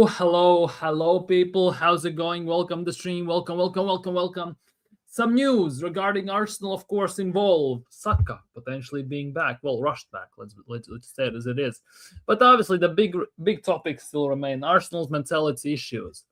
hello, people. How's it going? Welcome to the stream. Welcome. Some news regarding Arsenal, of course, involved Saka potentially being back. Well, rushed back. Let's say it as it is. But obviously, the big topics still remain: Arsenal's mentality issues.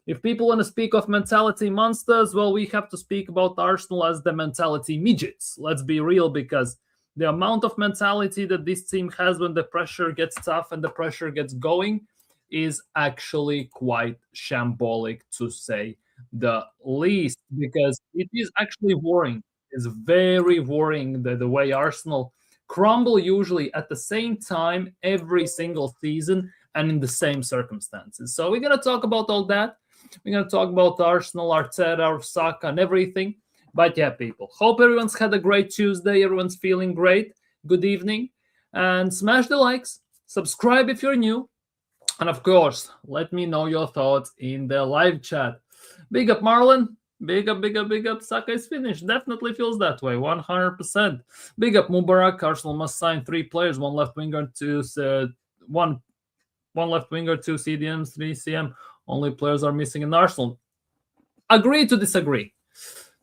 If people want to speak of mentality monsters, well, we have to speak about Arsenal as the mentality midgets. Let's be real, because the amount of mentality that this team has when the pressure gets tough and the pressure gets going is actually quite shambolic, to say the least, because it is actually worrying. It's very worrying the way Arsenal crumble usually at the same time every single season and in the same circumstances. So we're going to talk about all that. We're going to talk about Arsenal, Arteta, Saka, and everything. But yeah, people, hope everyone's had a great Tuesday. Everyone's feeling great. Good evening. And smash the likes. Subscribe if you're new. And of course, let me know your thoughts in the live chat. Big up, Marlon. Big up. Saka is finished. Definitely feels that way. 100%. Big up, Mubarak. Arsenal must sign 3 players, one left winger, two left winger, 2 CDMs, 3 CM. Only players are missing in Arsenal. Agree to disagree.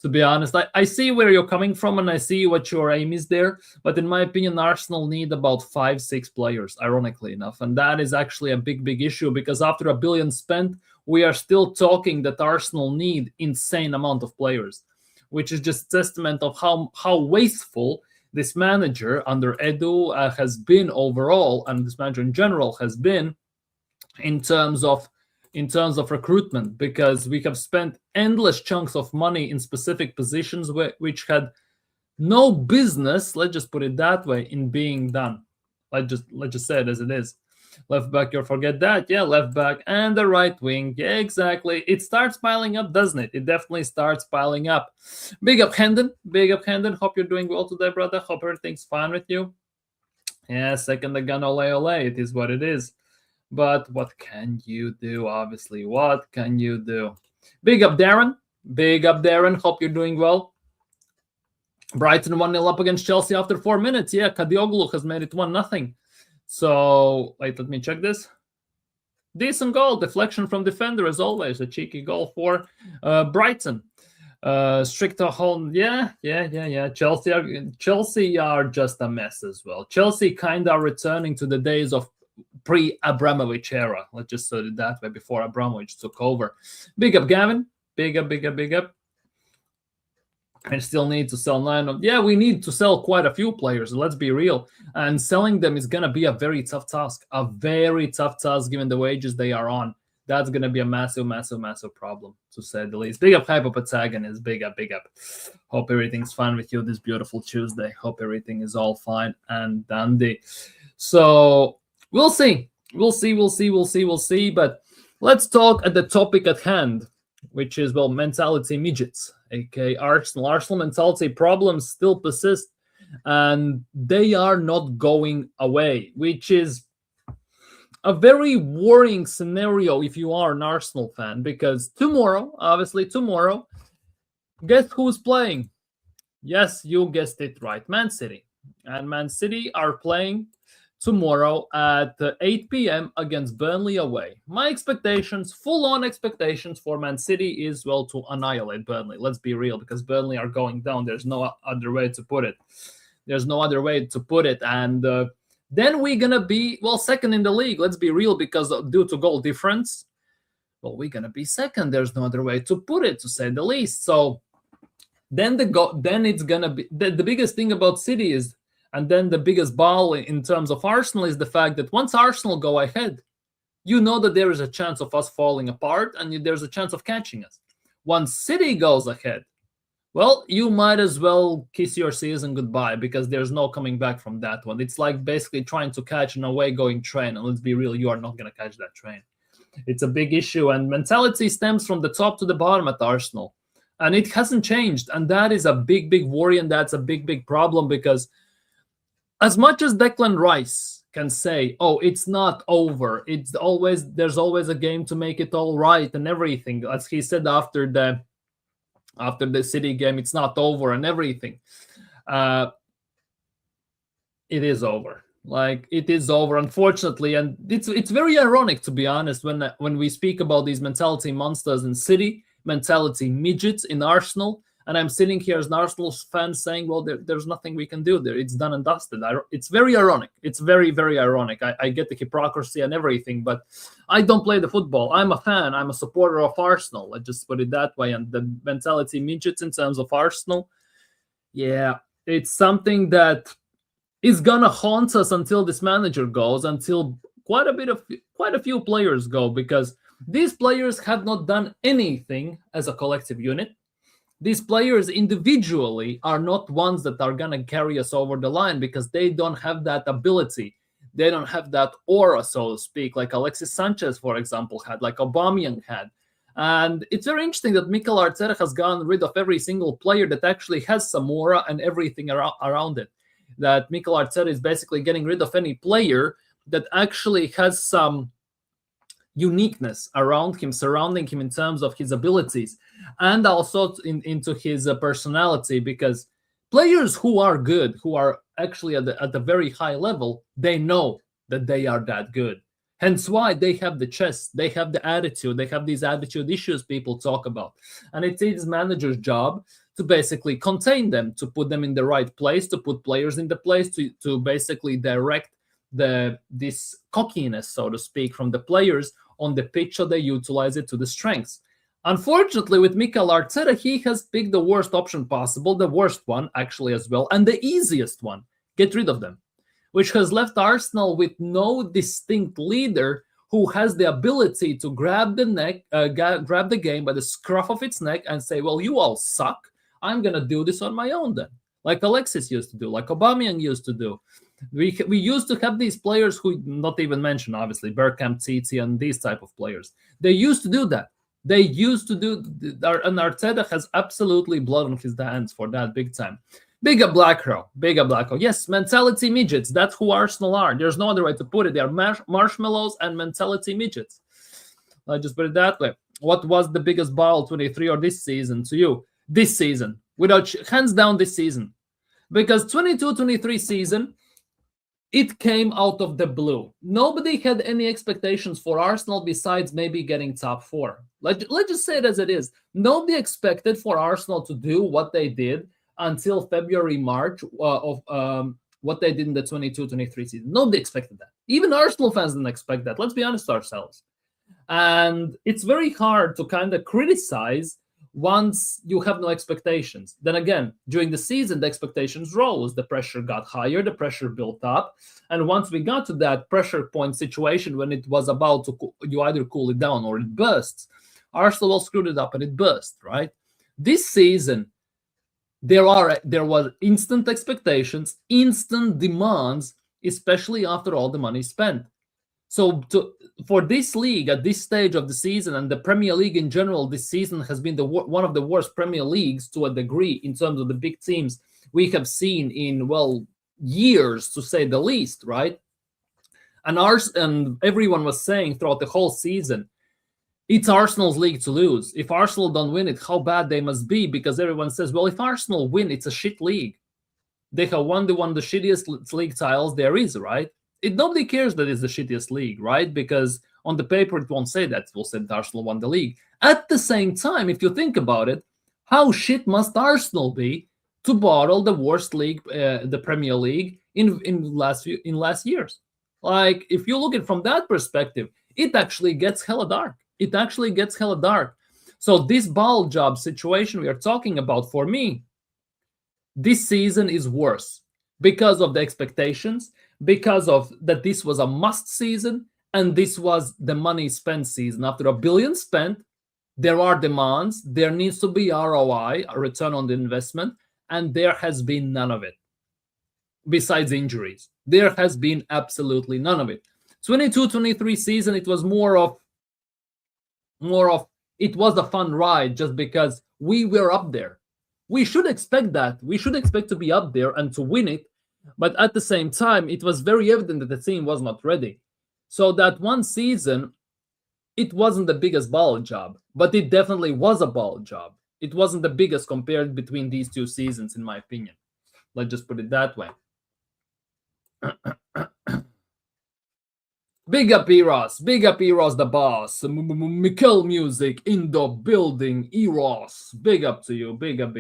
To be honest, I see where you're coming from and I see what your aim is there. But in my opinion, Arsenal need about 5-6 players, ironically enough. And that is actually a big issue, because after $1 billion spent, we are still talking that Arsenal need insane amount of players, which is just testament of how wasteful this manager under Edu has been overall, and this manager in general has been in terms of recruitment, because we have spent endless chunks of money in specific positions which had no business, let's just put it that way, in being done. Let's just say it as it is. Left back, you forget that. Yeah, left back and the right wing. Yeah, exactly. It starts piling up, doesn't it? It definitely starts piling up. Big up, Hendon. Hope you're doing well today, brother. Hope everything's fine with you. Yeah, second the gun, ole. It is what it is. But what can you do, obviously? What can you do? Big up, Darren. Hope you're doing well. Brighton 1-0 up against Chelsea after 4 minutes. Yeah, Kadioglu has made it 1-0. So, wait, let me check this. Decent goal. Deflection from defender, as always. A cheeky goal for Brighton. Stricter hold. Yeah. Chelsea are just a mess as well. Chelsea kind of returning to the days of pre-Abramovich era. Let's just say it that way, before Abramovich took over. Big up, Gavin. Big up. I still need to sell 9 Yeah, we need to sell quite a few players, let's be real. And selling them is going to be a very tough task. Given the wages they are on. That's going to be a massive problem, to say the least. Big up, Hyperpatagonist. Big up. Hope everything's fine with you this beautiful Tuesday. Hope everything is all fine and dandy. So we'll see. But let's talk at the topic at hand, which is, well, mentality midgets, aka Arsenal. Arsenal mentality problems still persist, and they are not going away, which is a very worrying scenario if you are an Arsenal fan, because tomorrow, guess who's playing? Yes, you guessed it right, Man City. And Man City are playing tomorrow at 8 p.m. against Burnley away. My expectations, full-on expectations for Man City is, well, to annihilate Burnley. Let's be real, because Burnley are going down. There's no other way to put it. And then we're going to be, well, second in the league. Let's be real, because due to goal difference, well, we're going to be second. There's no other way to put it, to say the least. So then it's going to be the biggest thing about City is, and then the biggest ball in terms of Arsenal is the fact that once Arsenal go ahead, you know that there is a chance of us falling apart and there's a chance of catching us. Once City goes ahead, well, you might as well kiss your season goodbye, because there's no coming back from that one. It's like basically trying to catch an away-going train, and let's be real, you are not going to catch that train. It's a big issue, and mentality stems from the top to the bottom at Arsenal, and it hasn't changed, and that is a big worry, and that's a big problem, because as much as Declan Rice can say, oh, it's not over, there's always a game to make it all right and everything, as he said after the City game, it's not over and everything. It is over. Like, it is over, unfortunately, and it's very ironic, to be honest, when we speak about these mentality monsters in City, mentality midgets in Arsenal, and I'm sitting here as an Arsenal fan saying, well, there's nothing we can do there. It's done and dusted. It's very ironic. It's very, very ironic. I get the hypocrisy and everything, but I don't play the football. I'm a fan. I'm a supporter of Arsenal. I just put it that way. And the mentality midgets in terms of Arsenal, yeah, it's something that is gonna haunt us until this manager goes, until quite a few players go, because these players have not done anything as a collective unit. These players individually are not ones that are gonna carry us over the line, because they don't have that ability. They don't have that aura, so to speak, like Alexis Sanchez, for example, had, like Aubameyang had. And it's very interesting that Mikel Arteta has gotten rid of every single player that actually has some aura and everything around it. That Mikel Arteta is basically getting rid of any player that actually has some uniqueness around him, surrounding him in terms of his abilities, and also into his personality, because players who are good, who are actually at the very high level, they know that they are that good. Hence why they have the chest, they have the attitude, they have these attitude issues people talk about. And it's his manager's job to basically contain them, to put them in the right place, to put players in the place, to basically direct this cockiness, so to speak, from the players on the pitch, so they utilize it to the strengths. Unfortunately, with Mikel Arteta, he has picked the worst option possible, the worst one actually as well, and the easiest one. Get rid of them, which has left Arsenal with no distinct leader who has the ability to grab the game by the scruff of its neck and say, well, you all suck. I'm going to do this on my own then. Like Alexis used to do, like Aubameyang used to do. We used to have these players who, not even mention, obviously, Bergkamp, Titi, and these type of players. They used to do that. They used to do, and Arteta has absolutely blood on his hands for that big time. Big up Blackrow. Yes, mentality midgets. That's who Arsenal are. There's no other way to put it. They are marshmallows and mentality midgets. I just put it that way. What was the biggest ball 23 or this season to you? This season. Without hands down this season. Because 22-23 season, it came out of the blue. Nobody had any expectations for Arsenal besides maybe getting top four. Let's just say it as it is. Nobody expected for Arsenal to do what they did until February, March of what they did in the 22-23 season. Nobody expected that. Even Arsenal fans didn't expect that. Let's be honest ourselves. And it's very hard to kind of criticize once you have no expectations. Then again, during the season, the expectations rose. The pressure got higher. The pressure built up. And once we got to that pressure point situation when it was about to, you either cool it down or it bursts, Arsenal screwed it up and it burst, right? This season, there was instant expectations, instant demands, especially after all the money spent. So for this league at this stage of the season, and the Premier League in general, this season has been one of the worst Premier Leagues to a degree in terms of the big teams we have seen in, well, years, to say the least, right? And everyone was saying throughout the whole season, it's Arsenal's league to lose. If Arsenal don't win it, how bad they must be, because everyone says, well, if Arsenal win, it's a shit league. They have won the shittiest league titles there is, right? Nobody cares that it's the shittiest league, right? Because on the paper, it won't say that. It will say that Arsenal won the league. At the same time, if you think about it, how shit must Arsenal be to bottle the worst league, the Premier League, in last years? Like, if you look at it from that perspective, it actually gets hella dark. So this ball job situation we are talking about, for me, this season is worse because of the expectations, because of that this was a must season, and this was the money spent season. After $1 billion spent, there are demands, there needs to be ROI, a return on the investment, and there has been none of it. Besides injuries, there has been absolutely none of it. 22-23 season, it was more of it was a fun ride just because we were up there. We should expect that. We should expect to be up there and to win it. But at the same time, it was very evident that the team was not ready. So that one season, it wasn't the biggest ball job, but it definitely was a ball job. It wasn't the biggest compared between these two seasons, in my opinion. Let's just put it that way. Big up Eros the boss. Mikel music in the building. Eros, big up to you. Big up.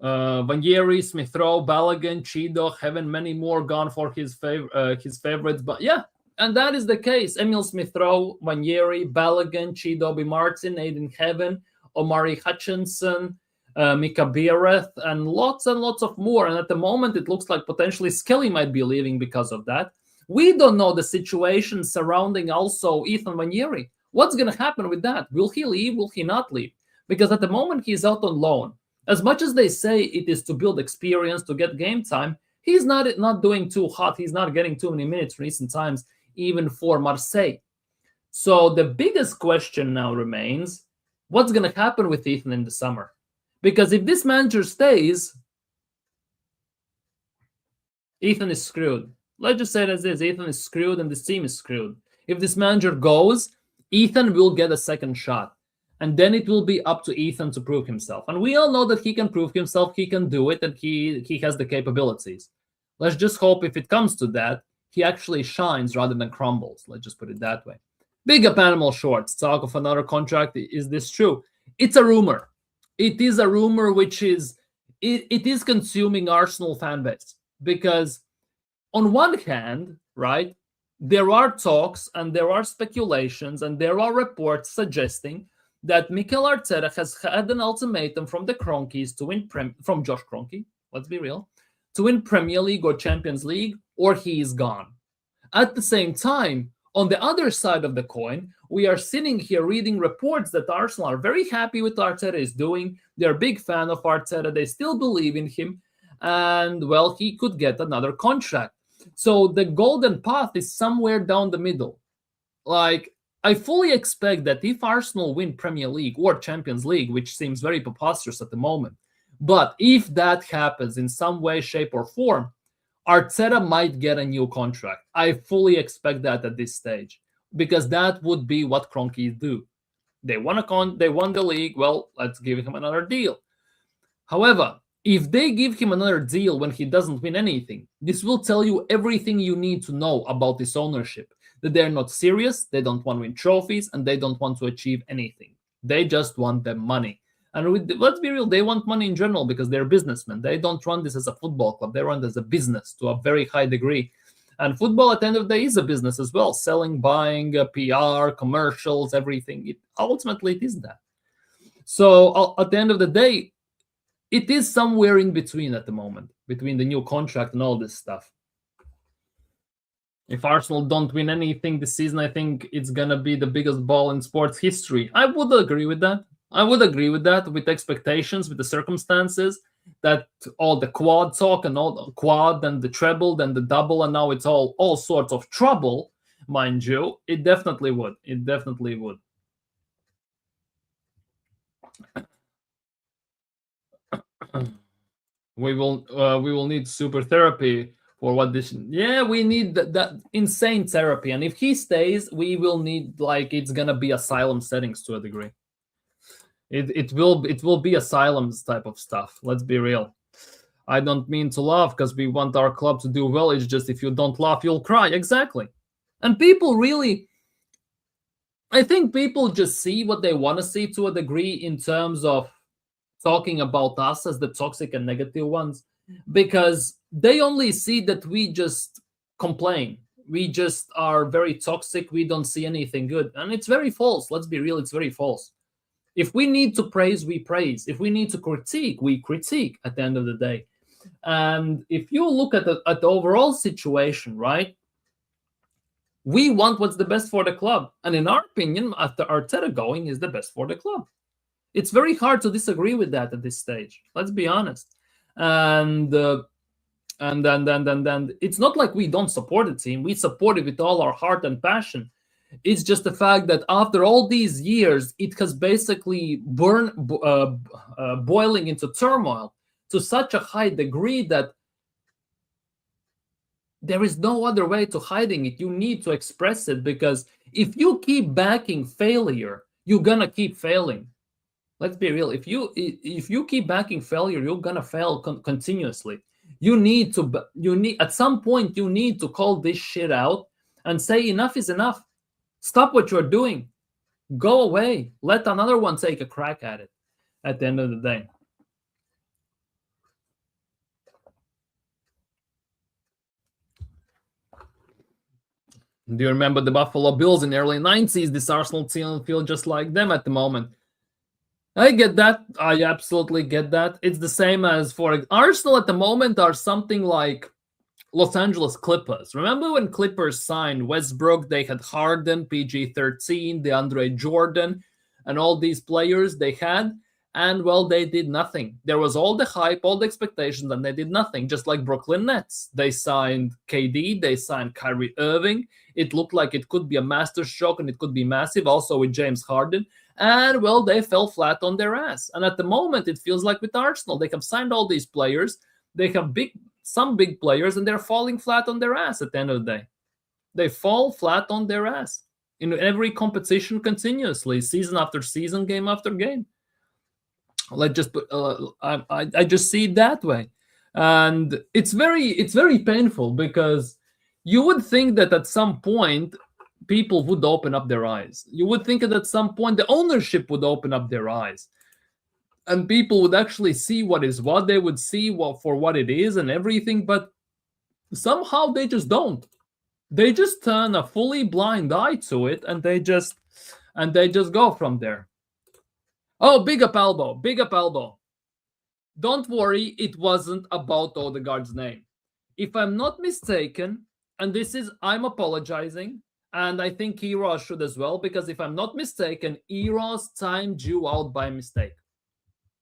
Vanjeri, Smith Rowe, Balogun, Chido, having many more gone for his favorites. But yeah, and that is the case. Emil Smith Rowe, Vanjeri, Balogun, Chido B. Martin, Aiden Heaven, Omari Hutchinson, Mika Biereth, and lots of more. And at the moment, it looks like potentially Skelly might be leaving because of that. We don't know the situation surrounding also Ethan Vanjeri. What's going to happen with that? Will he leave? Will he not leave? Because at the moment, he's out on loan. As much as they say it is to build experience, to get game time, he's not doing too hot. He's not getting too many minutes recent times, even for Marseille. So the biggest question now remains, what's going to happen with Ethan in the summer? Because if this manager stays, Ethan is screwed. Let's just say it as is. Ethan is screwed and this team is screwed. If this manager goes, Ethan will get a second shot. And then it will be up to Ethan to prove himself. And we all know that he can prove himself, he can do it, and he has the capabilities. Let's just hope if it comes to that, he actually shines rather than crumbles. Let's just put it that way. Big up Animal Shorts. Talk of another contract. Is this true? It's a rumor. It is a rumor which is, it is consuming Arsenal fan base. Because on one hand, right, there are talks and there are speculations and there are reports suggesting that Mikel Arteta has had an ultimatum from the Cronkies to win from Josh Kroenke, let's be real, to win Premier League or Champions League, or he is gone. At the same time, on the other side of the coin, we are sitting here reading reports that Arsenal are very happy with what Arteta is doing. They're a big fan of Arteta. They still believe in him. And, well, he could get another contract. So the golden path is somewhere down the middle. Like, I fully expect that if Arsenal win Premier League or Champions League, which seems very preposterous at the moment, but if that happens in some way, shape, or form, Arteta might get a new contract. I fully expect that at this stage, because that would be what Cronkies do. They won the league. Well, let's give him another deal. However, if they give him another deal when he doesn't win anything, this will tell you everything you need to know about this ownership. That they're not serious, they don't want to win trophies, and they don't want to achieve anything. They just want the money. And let's be real, they want money in general because they're businessmen. They don't run this as a football club. They run it as a business to a very high degree. And football, at the end of the day, is a business as well. Selling, buying, PR, commercials, everything. Ultimately, it is that. So at the end of the day, it is somewhere in between at the moment, between the new contract and all this stuff. If Arsenal don't win anything this season, I think it's going to be the biggest ball in sports history. I would agree with that. With expectations, with the circumstances, that all the quad talk and all the quad and the treble and the double, and now it's all sorts of trouble, mind you. It definitely would. We will need super therapy for what this. Yeah, we need that insane therapy, and if he stays, we will need, like, it's gonna be asylum settings to a degree. It will be asylums type of stuff. Let's be real. I don't mean to laugh because we want our club to do well. It's just if you don't laugh, you'll cry. Exactly. And people really, I think people just see what they want to see to a degree in terms of talking about us as the toxic and negative ones, because they only see that we just complain. We just are very toxic. We don't see anything good. And it's very false. Let's be real. It's very false. If we need to praise, we praise. If we need to critique, we critique at the end of the day. And if you look at the overall situation, right, we want what's the best for the club. And in our opinion, after Arteta going is the best for the club. It's very hard to disagree with that at this stage. Let's be honest. And then it's not like we don't support the team. We support it with all our heart and passion. It's just the fact that after all these years, it has basically boiling into turmoil to such a high degree that there is no other way to hiding it. You need to express it, because if you keep backing failure, you're gonna keep failing. Let's be real. If you keep backing failure, you're gonna fail continuously. You need at some point you need to call this shit out and say enough is enough. Stop what you're doing. Go away. Let another one take a crack at it at the end of the day. Do you remember the Buffalo Bills in the early 90s? This Arsenal team feel just like them at the moment. I get that. I absolutely get that. It's the same as for Arsenal at the moment are something like Los Angeles Clippers. Remember when Clippers signed Westbrook? They had Harden, PG-13, DeAndre Jordan, and all these players they had. And, well, they did nothing. There was all the hype, all the expectations, and they did nothing. Just like Brooklyn Nets. They signed KD. They signed Kyrie Irving. It looked like it could be a masterstroke and it could be massive, also with James Harden. And, well, they fell flat on their ass. And at the moment, it feels like with Arsenal, they have signed all these players. They have some big players, and they're falling flat on their ass at the end of the day. They fall flat on their ass in every competition continuously, season after season, game after game. Let's just put, I just see it that way, and it's very painful because you would think that at some point people would open up their eyes. You would think that at some point the ownership would open up their eyes, and people would actually see what is what. They would see what for what it is and everything, but somehow they just don't. They just turn a fully blind eye to it, and they just go from there. Oh, big up elbow. Don't worry, it wasn't about Odegaard's name. If I'm not mistaken, and I'm apologizing, and I think Eros should as well, because if I'm not mistaken, Eros timed you out by mistake.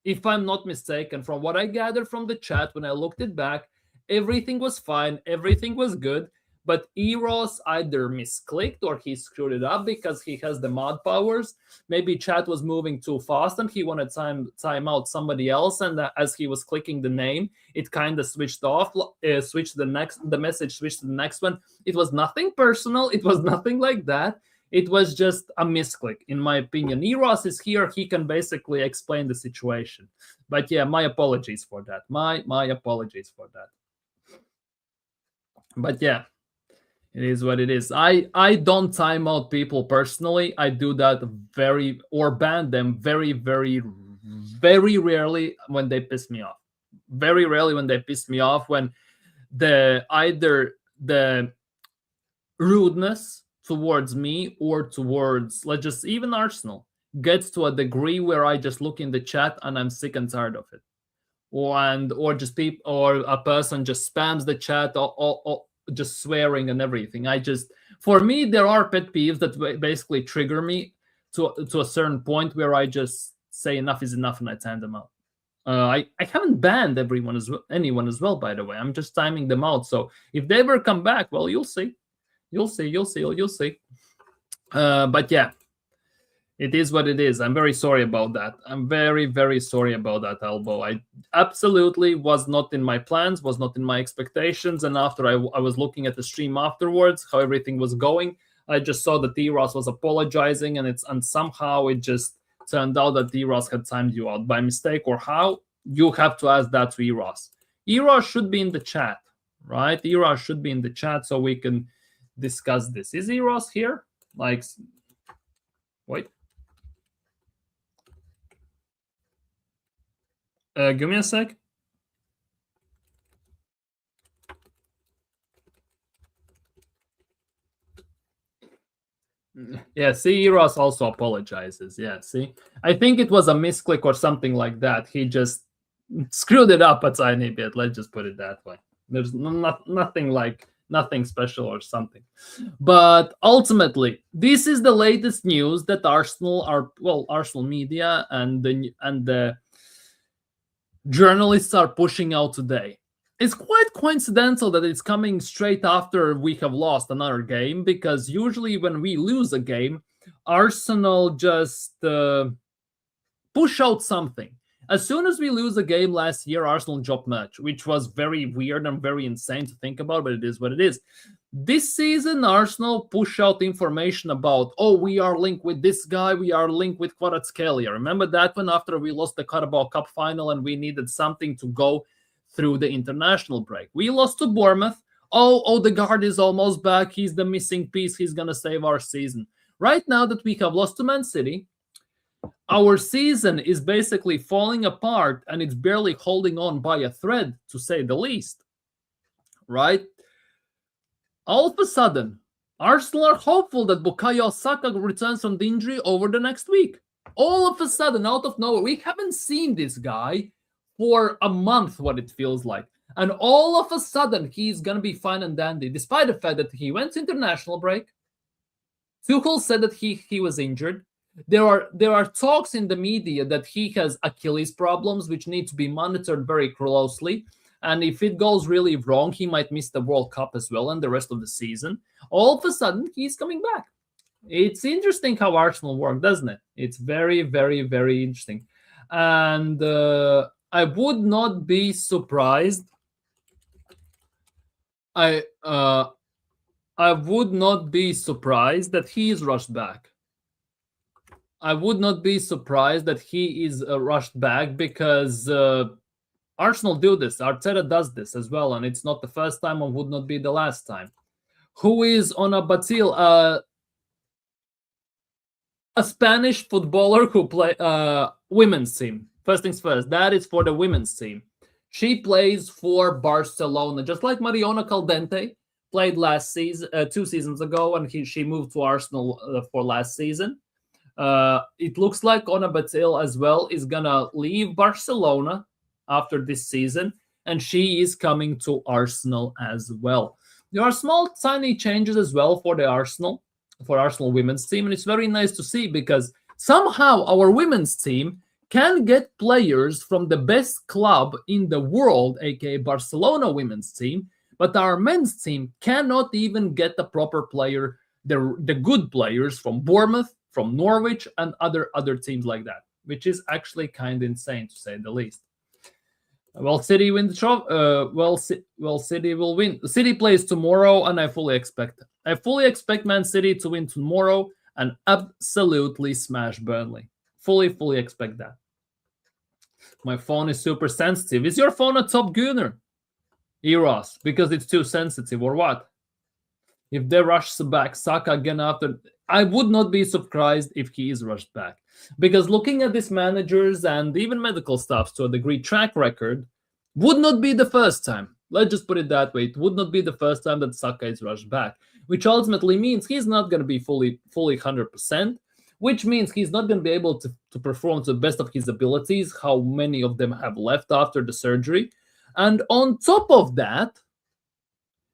If I'm not mistaken, from what I gathered from the chat when I looked it back, everything was fine, everything was good, but Eros either misclicked or he screwed it up because he has the mod powers. Maybe chat was moving too fast and he wanted time out somebody else, and as he was clicking the name, it kind of switched off, switched the message switched to the next one. It was nothing personal, it was nothing like that. It was just a misclick, in my opinion. Eros is here, he can basically explain the situation. But yeah, my apologies for that. My apologies for that. But yeah, it is what it is. I don't time out people personally. I do that or ban them very, very, very rarely when they piss me off. Very rarely when they piss me off, when either the rudeness towards me or towards, let's just even Arsenal, gets to a degree where I just look in the chat and I'm sick and tired of it. Or just people, or a person just spams the chat or just swearing and everything. For me, there are pet peeves that basically trigger me to a certain point where I just say enough is enough and I time them out. I haven't banned anyone as well, by the way. I'm just timing them out. So if they ever come back, well, you'll see. But yeah, it is what it is. I'm very sorry about that. I'm very, very sorry about that, Elbow. I absolutely was not in my plans, was not in my expectations. And after I was looking at the stream afterwards, how everything was going, I just saw that D-Ross was apologizing, and somehow it just turned out that D-Ross had timed you out by mistake, or how. You have to ask that to E-Ross. E-Ross should be in the chat, right? E-Ross should be in the chat so we can discuss this. Is E-Ross here? Wait. Give me a sec. Yeah, see, Eros also apologizes. Yeah, see? I think it was a misclick or something like that. He just screwed it up a tiny bit. Let's just put it that way. There's nothing special or something. But ultimately, this is the latest news that Arsenal media and the journalists are pushing out today. It's quite coincidental that it's coming straight after we have lost another game, because usually when we lose a game, Arsenal just push out something. As soon as we lose a game last year, Arsenal dropped match, which was very weird and very insane to think about, but it is what it is. This season, Arsenal push out information about, we are linked with this guy, we are linked with Kvaratskhelia. Remember that one after we lost the Carabao Cup final and we needed something to go through the international break. We lost to Bournemouth. Oh, Odegaard is almost back. He's the missing piece. He's going to save our season. Right now that we have lost to Man City, our season is basically falling apart and it's barely holding on by a thread, to say the least. Right? All of a sudden, Arsenal are hopeful that Bukayo Saka returns from the injury over the next week. All of a sudden, out of nowhere, we haven't seen this guy for a month, what it feels like. And all of a sudden, he's going to be fine and dandy, despite the fact that he went to international break. Tuchel said that he was injured. There are talks in the media that he has Achilles problems, which need to be monitored very closely. And if it goes really wrong, he might miss the World Cup as well and the rest of the season. All of a sudden, he's coming back. It's interesting how Arsenal work, doesn't it? It's very, very, very interesting. And I would not be surprised. I would not be surprised that he is rushed back. I would not be surprised that he is rushed back because Arsenal do this. Arteta does this as well, and it's not the first time and would not be the last time. Who is on a Batil? A Spanish footballer who play women's team. First things first, that is for the women's team. She plays for Barcelona, just like Mariona Caldente played last season, 2 seasons ago, and she moved to Arsenal for last season. It looks like Ona Batil as well is gonna leave Barcelona after this season, and she is coming to Arsenal as well. There are small, tiny changes as well for Arsenal women's team, and it's very nice to see because somehow our women's team can get players from the best club in the world, aka Barcelona women's team, but our men's team cannot even get the proper player, the good players from Bournemouth, from Norwich, and other teams like that, which is actually kind of insane to say the least. Well, City win the trophy. City will win. City plays tomorrow, and I fully expect Man City to win tomorrow and absolutely smash Burnley. Fully expect that. My phone is super sensitive. Is your phone a Top Gunner, Eros? Because it's too sensitive, or what? If they rush back Saka again after, I would not be surprised if he is rushed back. Because looking at these managers and even medical staffs to a degree track record, would not be the first time. Let's just put it that way. It would not be the first time that Saka is rushed back, which ultimately means he's not going to be fully 100%, which means he's not going to be able to perform to the best of his abilities, how many of them have left after the surgery. And on top of that,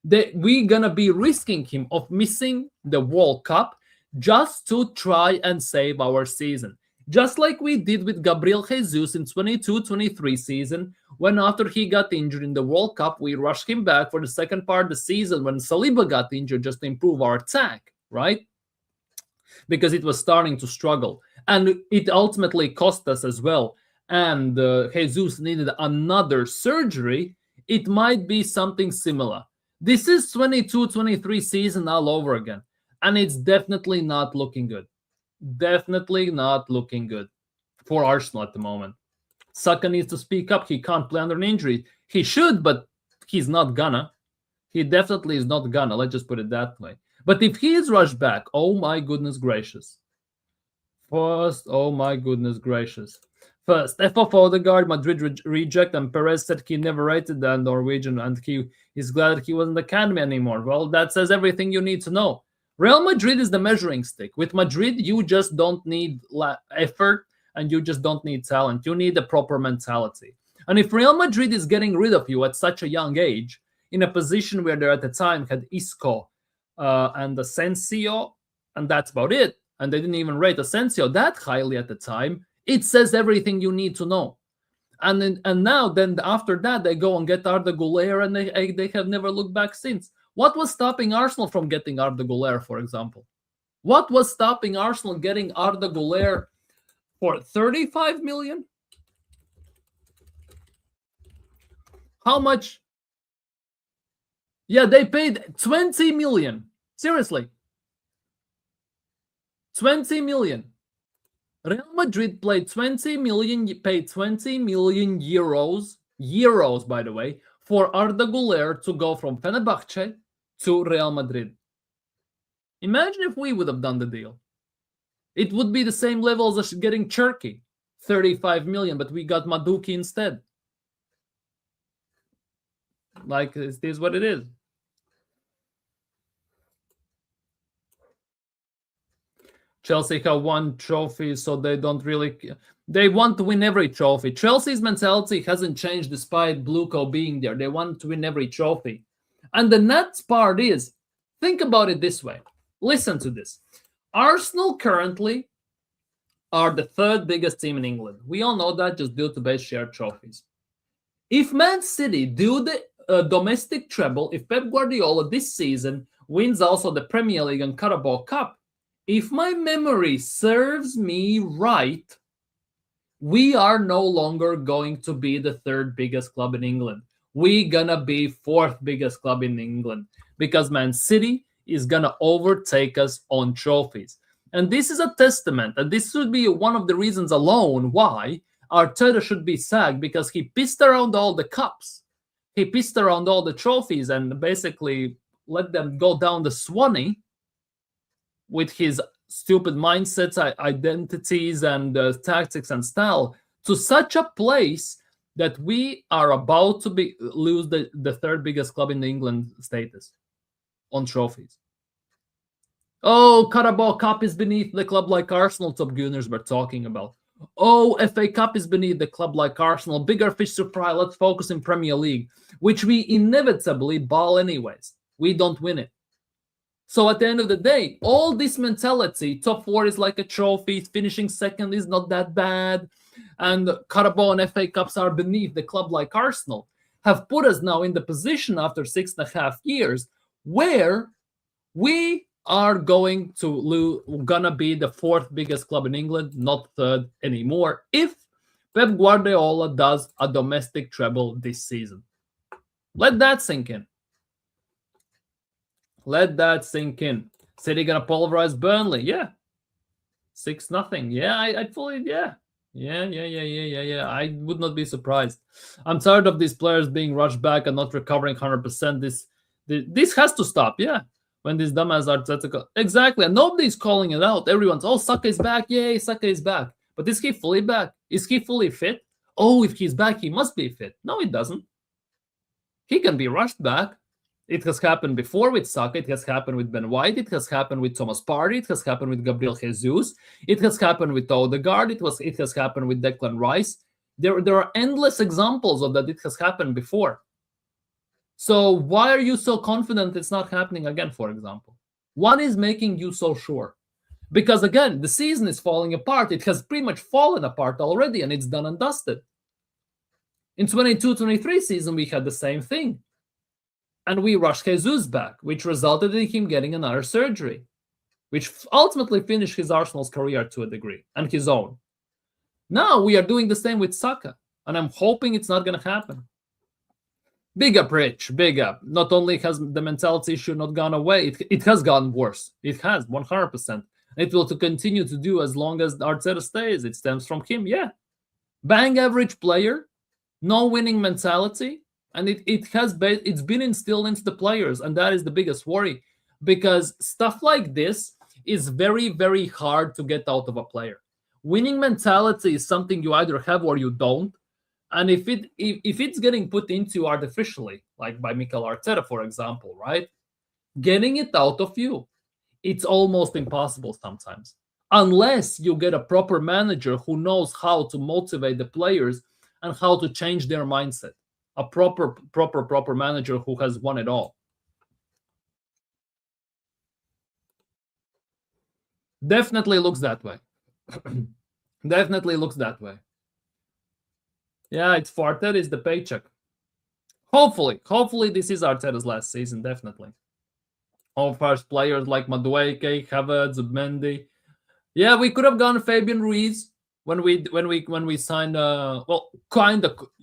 we're going to be risking him of missing the World Cup just to try and save our season. Just like we did with Gabriel Jesus in 22-23 season, when after he got injured in the World Cup, we rushed him back for the second part of the season when Saliba got injured just to improve our attack, right? Because it was starting to struggle. And it ultimately cost us as well. And Jesus needed another surgery. It might be something similar. This is 22-23 season all over again. And it's definitely not looking good. Definitely not looking good for Arsenal at the moment. Saka needs to speak up. He can't play under an injury. He should, but he's not gonna. He definitely is not gonna. Let's just put it that way. But if he is rushed back, oh my goodness gracious. First, oh my goodness gracious. First, FF Odegaard, Madrid reject, and Perez said he never rated the Norwegian and he is glad that he wasn't in the academy anymore. Well, that says everything you need to know. Real Madrid is the measuring stick. With Madrid, you just don't need effort and you just don't need talent. You need a proper mentality. And if Real Madrid is getting rid of you at such a young age, in a position where they at the time had Isco and Asensio, and that's about it, and they didn't even rate Asensio that highly at the time, it says everything you need to know. And now, then after that, they go and get Arda Güler, and they have never looked back since. What was stopping Arsenal from getting Arda Güler, for example? What was stopping Arsenal getting Arda Güler for 35 million? How much? Yeah, they paid 20 million. Seriously. 20 million. Real Madrid paid 20 million euros euros, by the way, for Arda Güler to go from Fenerbahce to Real Madrid. Imagine if we would have done the deal. It would be the same levels as getting Cherki, 35 million, but we got Maduki instead. Like, it is what it is. Chelsea have won trophies, so they don't really... They want to win every trophy. Chelsea's mentality hasn't changed despite Bluco being there. They want to win every trophy. And the nuts part is, think about it this way. Listen to this. Arsenal currently are the third biggest team in England. We all know that just due to base share trophies. If Man City do the domestic treble, if Pep Guardiola this season wins also the Premier League and Carabao Cup, if my memory serves me right, we are no longer going to be the third biggest club in England. We're gonna be fourth biggest club in England because Man City is gonna overtake us on trophies. And this is a testament, and this should be one of the reasons alone why Arteta should be sacked, because he pissed around all the cups. He pissed around all the trophies and basically let them go down the Swanee with his stupid mindsets, identities, and tactics and style to such a place that we are about to lose the third biggest club in England status on trophies. Oh, Carabao Cup is beneath the club like Arsenal, Top Gunners were talking about. Oh, FA Cup is beneath the club like Arsenal. Bigger fish to fry. Let's focus in Premier League, which we inevitably ball anyways. We don't win it. So at the end of the day, all this mentality, top four is like a trophy, finishing second is not that bad, and Carabao and FA Cups are beneath the club like Arsenal, have put us now in the position after 6.5 years where we are gonna be the fourth biggest club in England, not third anymore, if Pep Guardiola does a domestic treble this season. Let that sink in. Let that sink in. City gonna pulverize Burnley, yeah. 6-0. Yeah, I fully, yeah. Yeah. I would not be surprised. I'm tired of these players being rushed back and not recovering 100%. This has to stop, yeah. When these dumbass Arteta, exactly, and nobody's calling it out. Everyone's, oh, Saka is back, yay, Saka is back. But is he fully back? Is he fully fit? Oh, if he's back, he must be fit. No, it doesn't. He can be rushed back. It has happened before with Saka. It has happened with Ben White. It has happened with Thomas Partey. It has happened with Gabriel Jesus. It has happened with Odegaard. It has happened with Declan Rice. There are endless examples of that. It has happened before. So why are you so confident it's not happening again, for example? What is making you so sure? Because again, the season is falling apart. It has pretty much fallen apart already, and it's done and dusted. In 22-23 season, we had the same thing. And we rushed Jesus back, which resulted in him getting another surgery, which ultimately finished his Arsenal's career to a degree, and his own. Now we are doing the same with Saka, and I'm hoping it's not going to happen. Big up, Rich, big up. Not only has the mentality issue not gone away, it has gotten worse. It has, 100%. It will continue to do as long as Arteta stays. It stems from him, yeah. Bang average player, no winning mentality, and it's been instilled into the players, and that is the biggest worry, because stuff like this is very, very hard to get out of a player. Winning mentality is something you either have or you don't, and if it's getting put into artificially, like by Mikel Arteta, for example, right? Getting it out of you, it's almost impossible sometimes, unless you get a proper manager who knows how to motivate the players and how to change their mindset. A proper manager who has won it all. Definitely looks that way. Definitely looks that way. Yeah, it's for Arteta is the paycheck. Hopefully this is Arteta's last season, definitely. All first players like Madueke, Havertz, Mendy. Yeah, we could have gone Fabian Ruiz when we signed.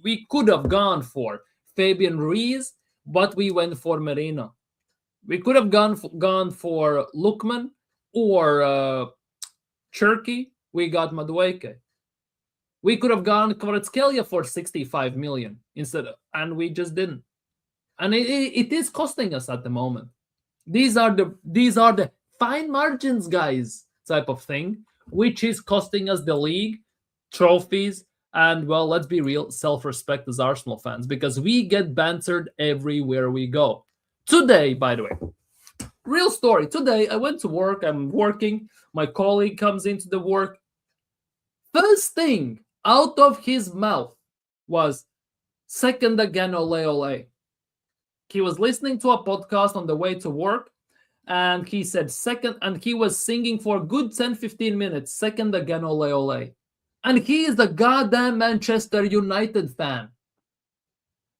We could have gone for Fabian Ruiz, but we went for Merino. We could have gone for Lookman or Cherki. We got Madueke. We could have gone Kvaratskhelia for 65 million and we just didn't. And it is costing us at the moment. These are the fine margins, guys, type of thing, which is costing us the league, trophies, and, well, let's be real, self-respect as Arsenal fans, because we get bantered everywhere we go. Today, by the way, real story. Today, I went to work. I'm working. My colleague comes into the work. First thing out of his mouth was, second again, ole ole. He was listening to a podcast on the way to work, and he said second, and he was singing for a good 10-15 minutes, second again, ole ole. And he is the goddamn Manchester United fan.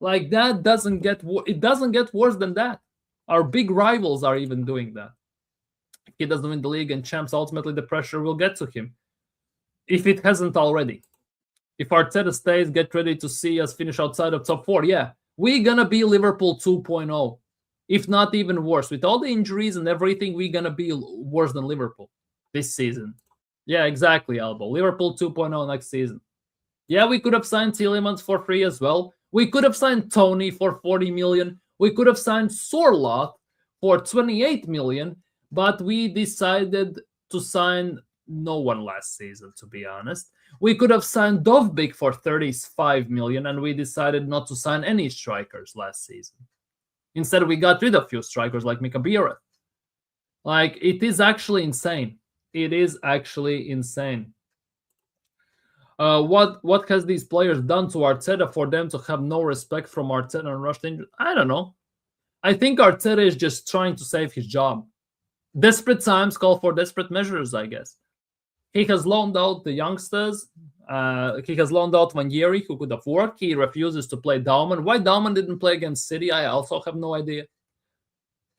Like, that doesn't get worse than that. Our big rivals are even doing that. He doesn't win the league and champs, ultimately the pressure will get to him, if it hasn't already. If Arteta stays, get ready to see us finish outside of top 4. Yeah, we're gonna be Liverpool 2.0, if not even worse. With all the injuries and everything, we're gonna be worse than Liverpool this season. Yeah, exactly, Albo. Liverpool 2.0 next season. Yeah, we could have signed Tielemans for free as well. We could have signed Tony for 40 million. We could have signed Sorloth for 28 million, but we decided to sign no one last season, to be honest. We could have signed Dovbyk for 35 million, and we decided not to sign any strikers last season. Instead, we got rid of a few strikers like Mika Biereth. Like, it is actually insane. It is actually insane. What has these players done to Arteta for them to have no respect from Arteta and rush injury? I don't know. I think Arteta is just trying to save his job. Desperate times call for desperate measures, I guess. He has loaned out the youngsters. He has loaned out Vanjeri, who could have worked. He refuses to play Dauman. Why Dauman didn't play against City, I also have no idea.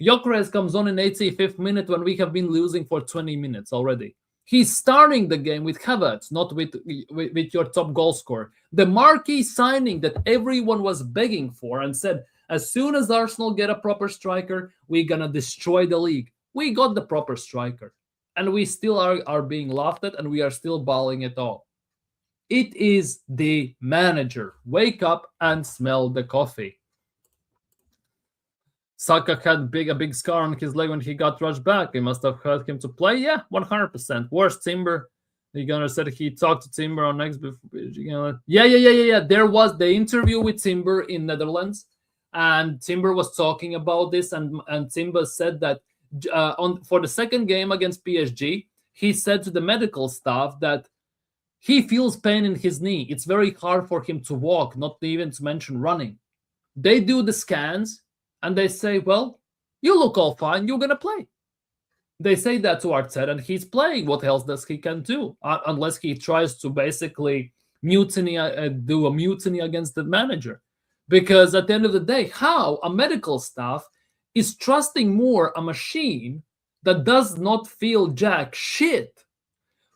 Gyökeres comes on in 85th minute when we have been losing for 20 minutes already. He's starting the game with Havertz, not with your top goal scorer. The marquee signing that everyone was begging for and said, as soon as Arsenal get a proper striker, we're going to destroy the league. We got the proper striker. And we still are being laughed at, and we are still balling it all. It is the manager. Wake up and smell the coffee. Saka had a big scar on his leg when he got rushed back. It must have hurt him to play. Yeah, 100%. Worse, Timber. The gunner said he talked to Timber on next. Yeah. There was the interview with Timber in Netherlands, and Timber was talking about this, and Timber said that for the second game against PSG, he said to the medical staff that he feels pain in his knee. It's very hard for him to walk, not even to mention running. They do the scans, and they say, well, you look all fine, you're going to play. They say that to Arteta, and he's playing. What else does he can do? Unless he tries to basically do a mutiny against the manager. Because at the end of the day, how a medical staff is trusting more a machine that does not feel jack shit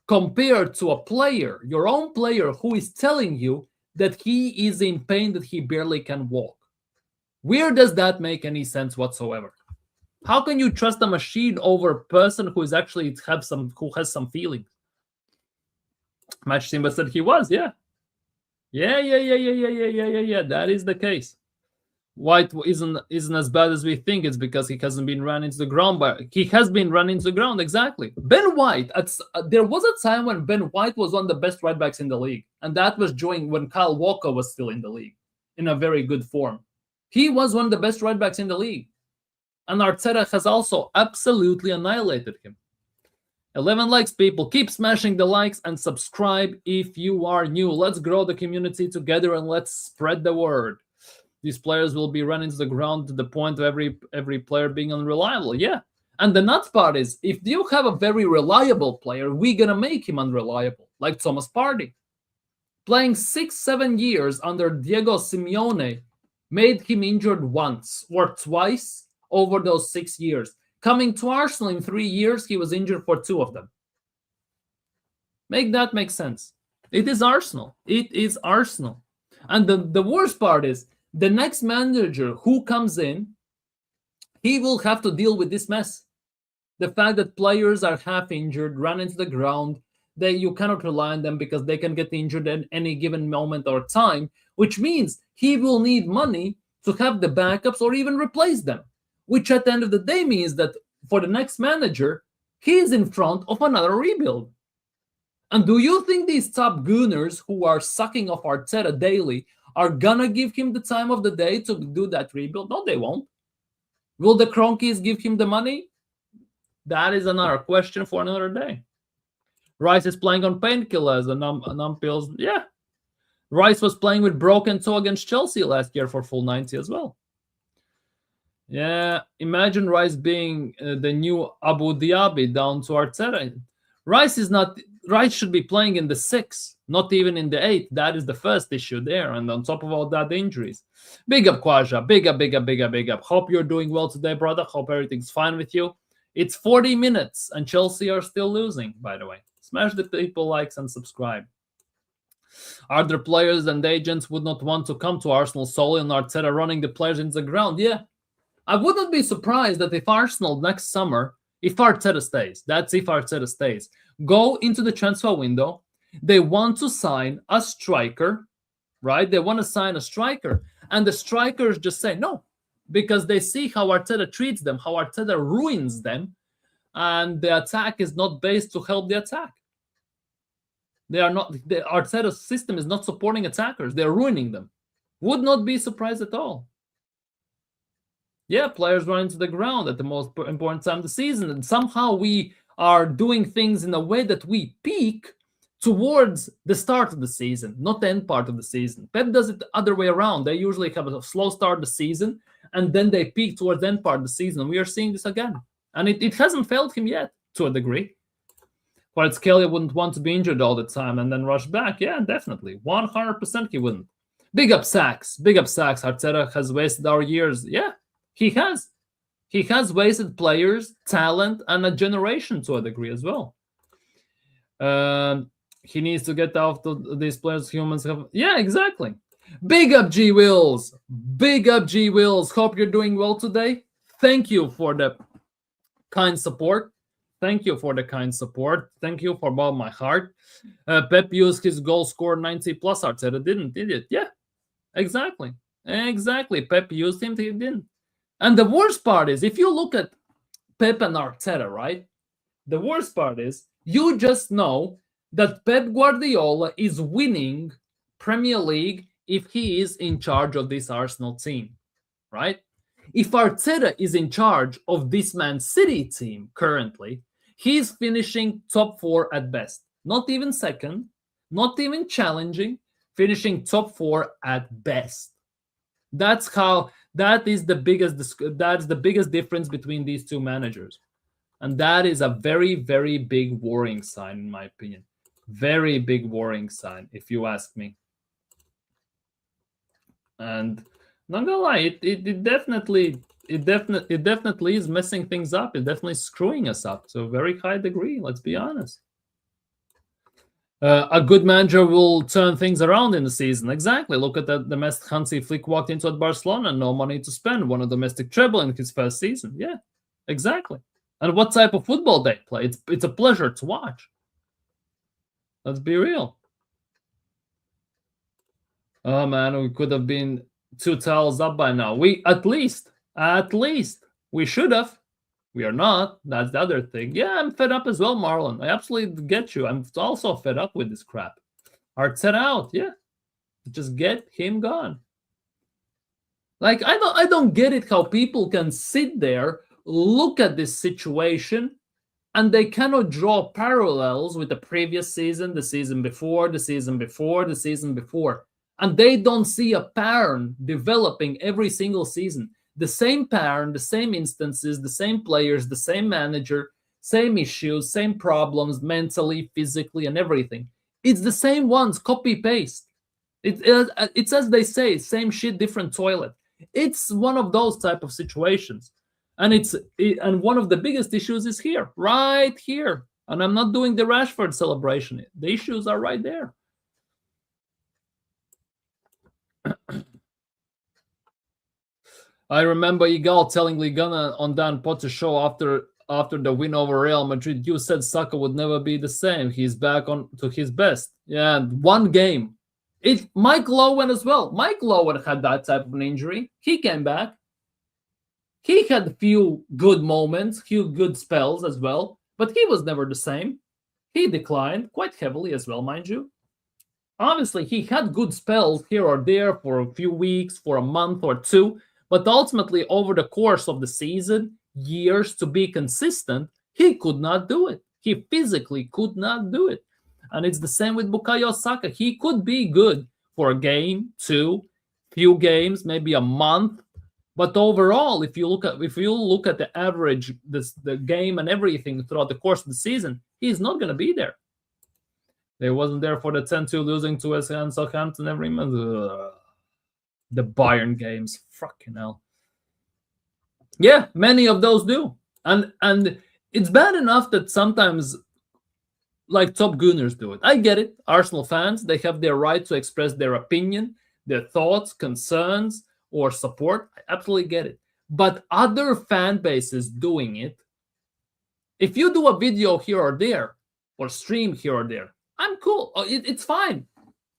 compared to a player, your own player, who is telling you that he is in pain, that he barely can walk. Where does that make any sense whatsoever? How can you trust a machine over a person who is actually who has some feelings? Match Simba said he was, yeah. Yeah. That is the case. White isn't as bad as we think. It's because he hasn't been run into the ground, but he has been run into the ground, exactly. Ben White, there was a time when Ben White was one of the best right backs in the league, and that was during when Kyle Walker was still in the league in a very good form. He was one of the best right backs in the league. And Arteta has also absolutely annihilated him. 11 likes, people. Keep smashing the likes and subscribe if you are new. Let's grow the community together and let's spread the word. These players will be run into the ground to the point of every player being unreliable. Yeah. And the nuts part is, if you have a very reliable player, we're going to make him unreliable, like Thomas Partey. Playing 6-7 years under Diego Simeone made him injured once or twice over those 6 years. Coming to Arsenal in 3 years, he was injured for 2 of them. Make that make sense. It is Arsenal. It is Arsenal. And the worst part is, the next manager who comes in, he will have to deal with this mess. The fact that players are half injured, run into the ground, You cannot rely on them because they can get injured at any given moment or time, which means he will need money to have the backups or even replace them, which at the end of the day means that for the next manager, he is in front of another rebuild. And do you think these top gooners who are sucking off Arteta daily are gonna give him the time of the day to do that rebuild? No, they won't. Will the Cronkies give him the money? That is another question for another day. Rice is playing on painkillers and numb pills. Yeah. Rice was playing with broken toe against Chelsea last year for full 90 as well. Yeah, imagine Rice being the new Abu Dhabi down to Arteta. Rice should be playing in the 6, not even in the 8. That is the first issue there. And on top of all that, the injuries. Big up, Kwaja. Big up. Hope you're doing well today, brother. Hope everything's fine with you. It's 40 minutes and Chelsea are still losing, by the way. Smash the people likes and subscribe. Are there players and agents would not want to come to Arsenal solely on Arteta running the players into the ground? Yeah. I wouldn't be surprised that if Arsenal next summer, if Arteta stays, go into the transfer window, they want to sign a striker, right? They want to sign a striker. And the strikers just say no, because they see how Arteta treats them, how Arteta ruins them, and the attack is not based to help the attack. Arteta's system is not supporting attackers. They're ruining them. Would not be surprised at all. Yeah, players run into the ground at the most important time of the season, and somehow we are doing things in a way that we peak towards the start of the season, not the end part of the season. Pep does it the other way around. They usually have a slow start of the season, and then they peak towards the end part of the season. We are seeing this again. And it hasn't failed him yet, to a degree. But Kelly wouldn't want to be injured all the time and then rush back. Yeah, definitely. 100% he wouldn't. Big up Sacks. Arteta has wasted our years. Yeah, he has. He has wasted players, talent, and a generation to a degree as well. He needs to get out of these players humans have. Yeah, exactly. Big up G Wills. Hope you're doing well today. Thank you for the kind support. Thank you for all my heart. Pep used his goal score 90 plus. Arteta didn't, did it? Yeah, exactly. Pep used him, he didn't. And the worst part is, if you look at Pep and Arteta, right? The worst part is, you just know that Pep Guardiola is winning Premier League if he is in charge of this Arsenal team, right? If Arteta is in charge of this Man City team currently, he's finishing top 4 at best. Not even second, not even challenging, finishing top 4 at best. That's the biggest difference between these two managers. And that is a very, very big worrying sign, in my opinion. Very big worrying sign, if you ask me. And not gonna lie, it definitely is messing things up. It's definitely screwing us up to a very high degree. Let's be honest. A good manager will turn things around in the season. Exactly. Look at the mess Hansi Flick walked into at Barcelona. No money to spend. Won a domestic treble in his first season. Yeah, exactly. And what type of football they play? It's a pleasure to watch. Let's be real. Oh man, we could have been 2 towels up by now. At least we should have. We are not. That's the other thing. Yeah, I'm fed up as well, Marlon. I absolutely get you. I'm also fed up with this crap. Arteta out. Yeah, just get him gone. Like I don't get it how people can sit there, look at this situation, and they cannot draw parallels with the previous season, the season before, and they don't see a pattern developing every single season. The same pattern, the same instances, the same players, the same manager, same issues, same problems mentally, physically, and everything. It's the same ones, copy paste. It's as they say, same shit, different toilet. It's one of those type of situations. And one of the biggest issues is here, right here. And I'm not doing the Rashford celebration. The issues are right there. I remember Igal telling Ligana on Dan Potter's show after after the win over Real Madrid, you said Saka would never be the same. He's back on to his best. Yeah, one game. Mike Lowen as well. Mike Lowen had that type of an injury. He came back. He had a few good moments, few good spells as well, but he was never the same. He declined quite heavily as well, mind you. Obviously, he had good spells here or there for a few weeks, for a month or two, but ultimately, over the course of the season, years to be consistent, he could not do it. He physically could not do it. And it's the same with Bukayo Saka. He could be good for a game, two, few games, maybe a month. But overall, if you look at the average, the game and everything throughout the course of the season, he's not going to be there. They wasn't there for the 10-2 losing to West Ham, Southampton every month. The Bayern games, fucking hell. Yeah, many of those do, and it's bad enough that sometimes, like, top gooners do it. I get it. Arsenal fans, they have their right to express their opinion, their thoughts, concerns, or support. I absolutely get it. But other fan bases doing it, if you do a video here or there, or stream here or there, I'm cool. It's fine.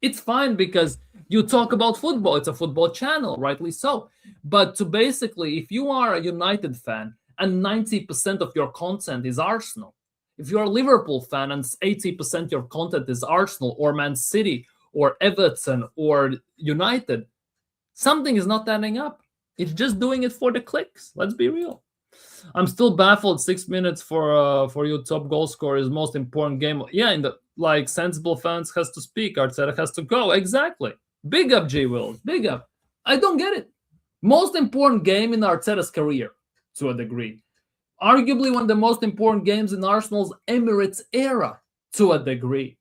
It's fine because you talk about football. It's a football channel, rightly so. But to basically, if you are a United fan and 90% of your content is Arsenal, if you're a Liverpool fan and 80% of your content is Arsenal or Man City or Everton or United, something is not adding up. It's just doing it for the clicks. Let's be real. I'm still baffled. 6 minutes for you top goal scorer is most important game. Yeah, in the sensible fans has to speak. Arteta has to go. Exactly. Big up, G. Wills. Big up. I don't get it. Most important game in Arteta's career, to a degree. Arguably one of the most important games in Arsenal's Emirates era, to a degree.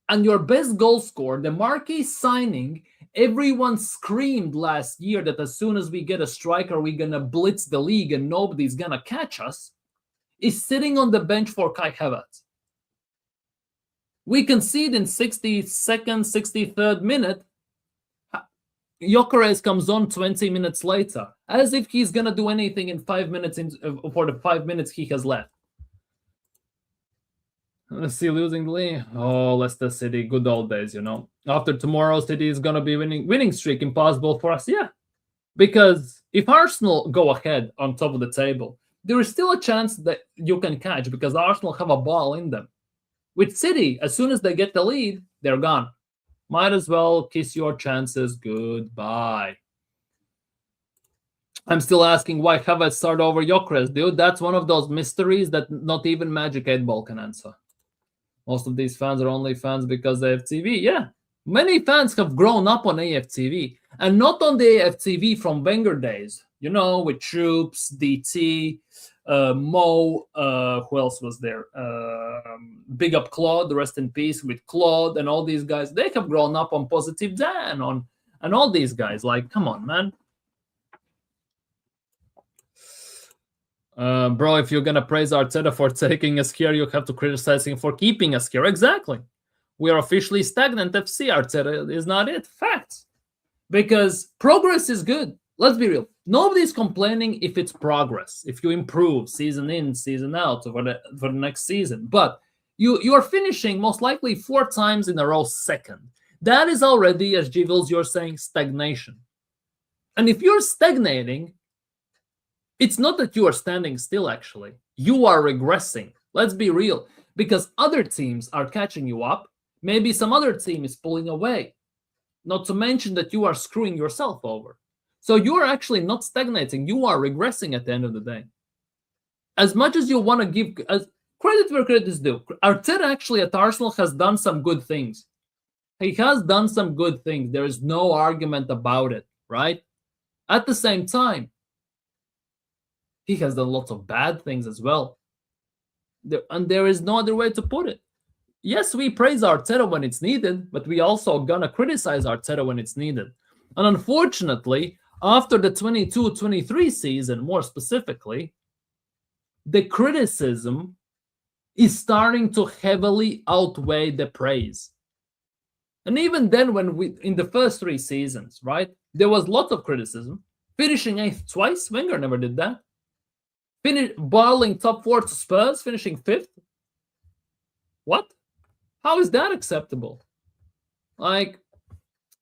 And your best goal scorer, the marquee signing, everyone screamed last year that as soon as we get a striker, we're going to blitz the league and nobody's going to catch us, is sitting on the bench for Kai Havertz. We concede in 62nd, 63rd minute. Gyökeres comes on 20 minutes later, as if he's going to do anything in 5 minutes for the 5 minutes he has left. Let's see, losing the league. Oh, Leicester City, good old days, you know. After tomorrow, City is going to be winning streak, impossible for us. Yeah, because if Arsenal go ahead on top of the table, there is still a chance that you can catch because Arsenal have a ball in them. With City, as soon as they get the lead, they're gone. Might as well kiss your chances goodbye. I'm still asking why Havertz start over Gyökeres, dude. That's one of those mysteries that not even Magic 8-Ball can answer. Most of these fans are only fans because they have TV. Yeah, many fans have grown up on AFTV, and not on the AFTV from Wenger days. You know, with Troops, DT, Mo, who else was there? Big up Claude, rest in peace with Claude and all these guys. They have grown up on Positive Dan, and all these guys. Like, come on, man. Bro, if you're gonna praise Arteta for taking us here, you have to criticize him for keeping us here. Exactly. We are officially stagnant FC. Arteta is not it. Facts. Because progress is good. Let's be real. Nobody's complaining if it's progress, if you improve season in, season out for the next season. But you are finishing most likely 4 times in a row second. That is already, as Givils, you're saying, stagnation. And if you're stagnating, it's not that you are standing still, actually. You are regressing. Let's be real. Because other teams are catching you up. Maybe some other team is pulling away. Not to mention that you are screwing yourself over. So you are actually not stagnating. You are regressing at the end of the day. As much as you want to give credit where credit is due, Arteta actually at Arsenal has done some good things. He has done some good things. There is no argument about it, right? At the same time, he has done lots of bad things as well. And there is no other way to put it. Yes, we praise Arteta when it's needed, but we also gonna criticize Arteta when it's needed. And unfortunately, after the 22-23 season, more specifically, the criticism is starting to heavily outweigh the praise. And even then, in the first 3 seasons, right, there was lots of criticism. Finishing 8th twice, Wenger never did that. Boiling top 4 to Spurs, finishing 5th. What? How is that acceptable? Like,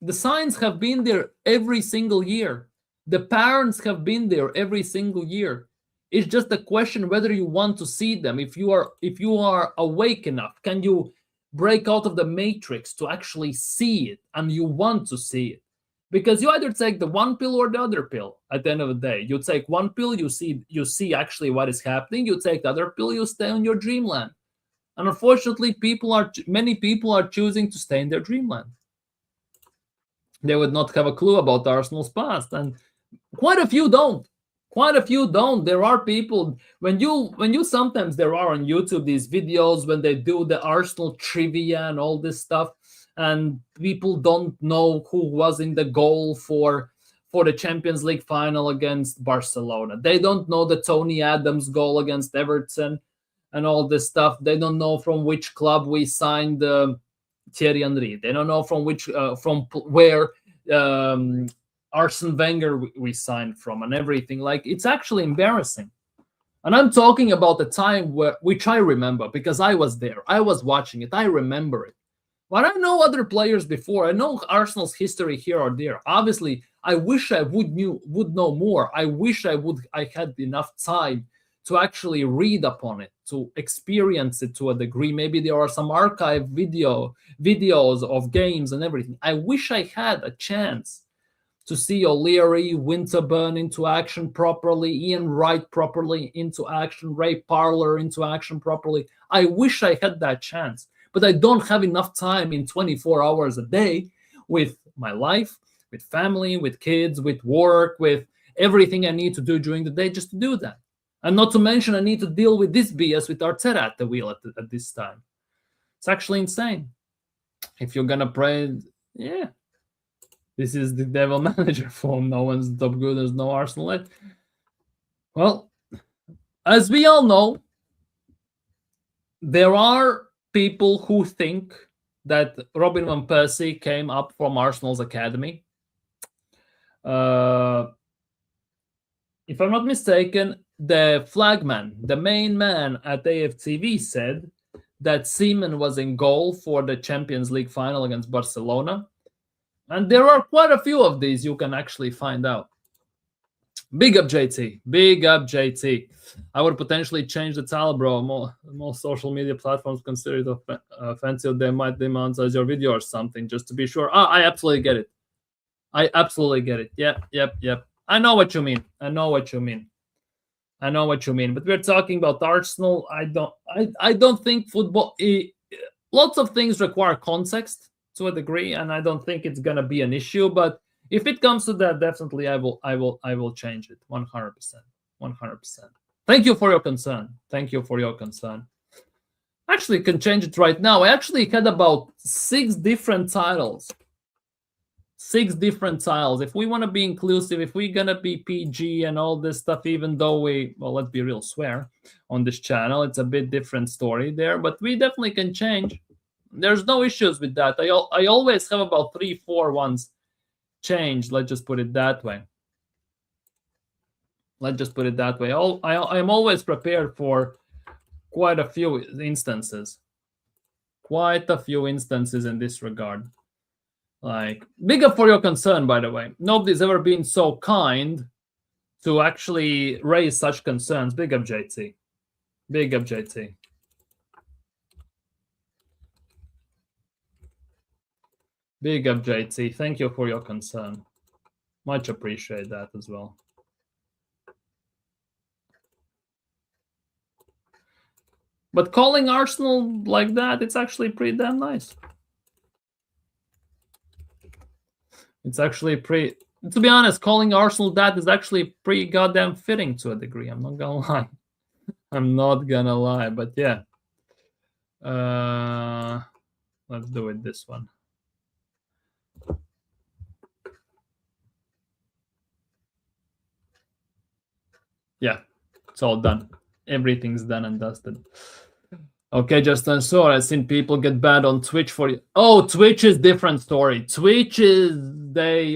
the signs have been there every single year. The parents have been there every single year. It's just a question whether you want to see them. If you are awake enough, can you break out of the matrix to actually see it, and you want to see it? Because you either take the one pill or the other pill. At the end of the day, you take one pill, you see actually what is happening. You take the other pill, you stay on your dreamland. And unfortunately, many people are choosing to stay in their dreamland. They would not have a clue about Arsenal's past, and quite a few don't. There are people, when you sometimes, there are on YouTube these videos when they do the Arsenal trivia and all this stuff, and people don't know who was in the goal for the Champions League final against Barcelona. They don't know the Tony Adams goal against Everton and all this stuff. They don't know from which club we signed Thierry Henry. They don't know from where Arsene Wenger we signed from and everything. Like, it's actually embarrassing. And I'm talking about the time which I remember, because I was there. I was watching it. I remember it. But I know other players before. I know Arsenal's history here or there. Obviously, I wish I would know more. I wish I had enough time to actually read upon it, to experience it to a degree. Maybe there are some archive videos of games and everything. I wish I had a chance to see O'Leary, Winterburn into action properly, Ian Wright properly into action, Ray Parlour into action properly. I wish I had that chance, but I don't have enough time in 24 hours a day with my life, with family, with kids, with work, with everything I need to do during the day just to do that. And not to mention, I need to deal with this BS with Arteta at the wheel at this time. It's actually insane. If you're going to pray, yeah, this is the devil manager form. No one's top good. There's no Arsenal. Well, as we all know, there are people who think that Robin Van Persie came up from Arsenal's academy. If I'm not mistaken, the flagman, the main man at AFTV, said that Seaman was in goal for the Champions League final against Barcelona. And there are quite a few of these you can actually find out. Big up JT. Big up JT. I would potentially change the title, bro. More social media platforms consider it offensive. They might demonetize your video or something, just to be sure. I absolutely get it. I absolutely get it. Yep. I know what you mean. But we're talking about Arsenal. I don't think football. Lots of things require context to a degree, and I don't think it's gonna be an issue. But if it comes to that, definitely I will change it 100%. Thank you for your concern. Actually, can change it right now. I actually had about 6 different titles. 6 different titles. If we want to be inclusive, if we're gonna be PG and all this stuff, even though let's be real, swear on this channel, it's a bit different story there, but we definitely can change. There's no issues with that. I always have about 3-4 ones changed. Let's just put it that way. I am always prepared for quite a few instances. In this regard. Like, big up for your concern, by the way. Nobody's ever been so kind to actually raise such concerns. Big up JT. Thank you for your concern. Much appreciate that as well. But calling Arsenal like that, it's actually pretty damn nice. It's actually to be honest, calling Arsenal that is actually pretty goddamn fitting to a degree. I'm not gonna lie. But yeah. Let's do it this one. Yeah, it's all done. Everything's done and dusted. Okay, Justin. So I've seen people get banned on Twitch for it. Oh, Twitch is different story.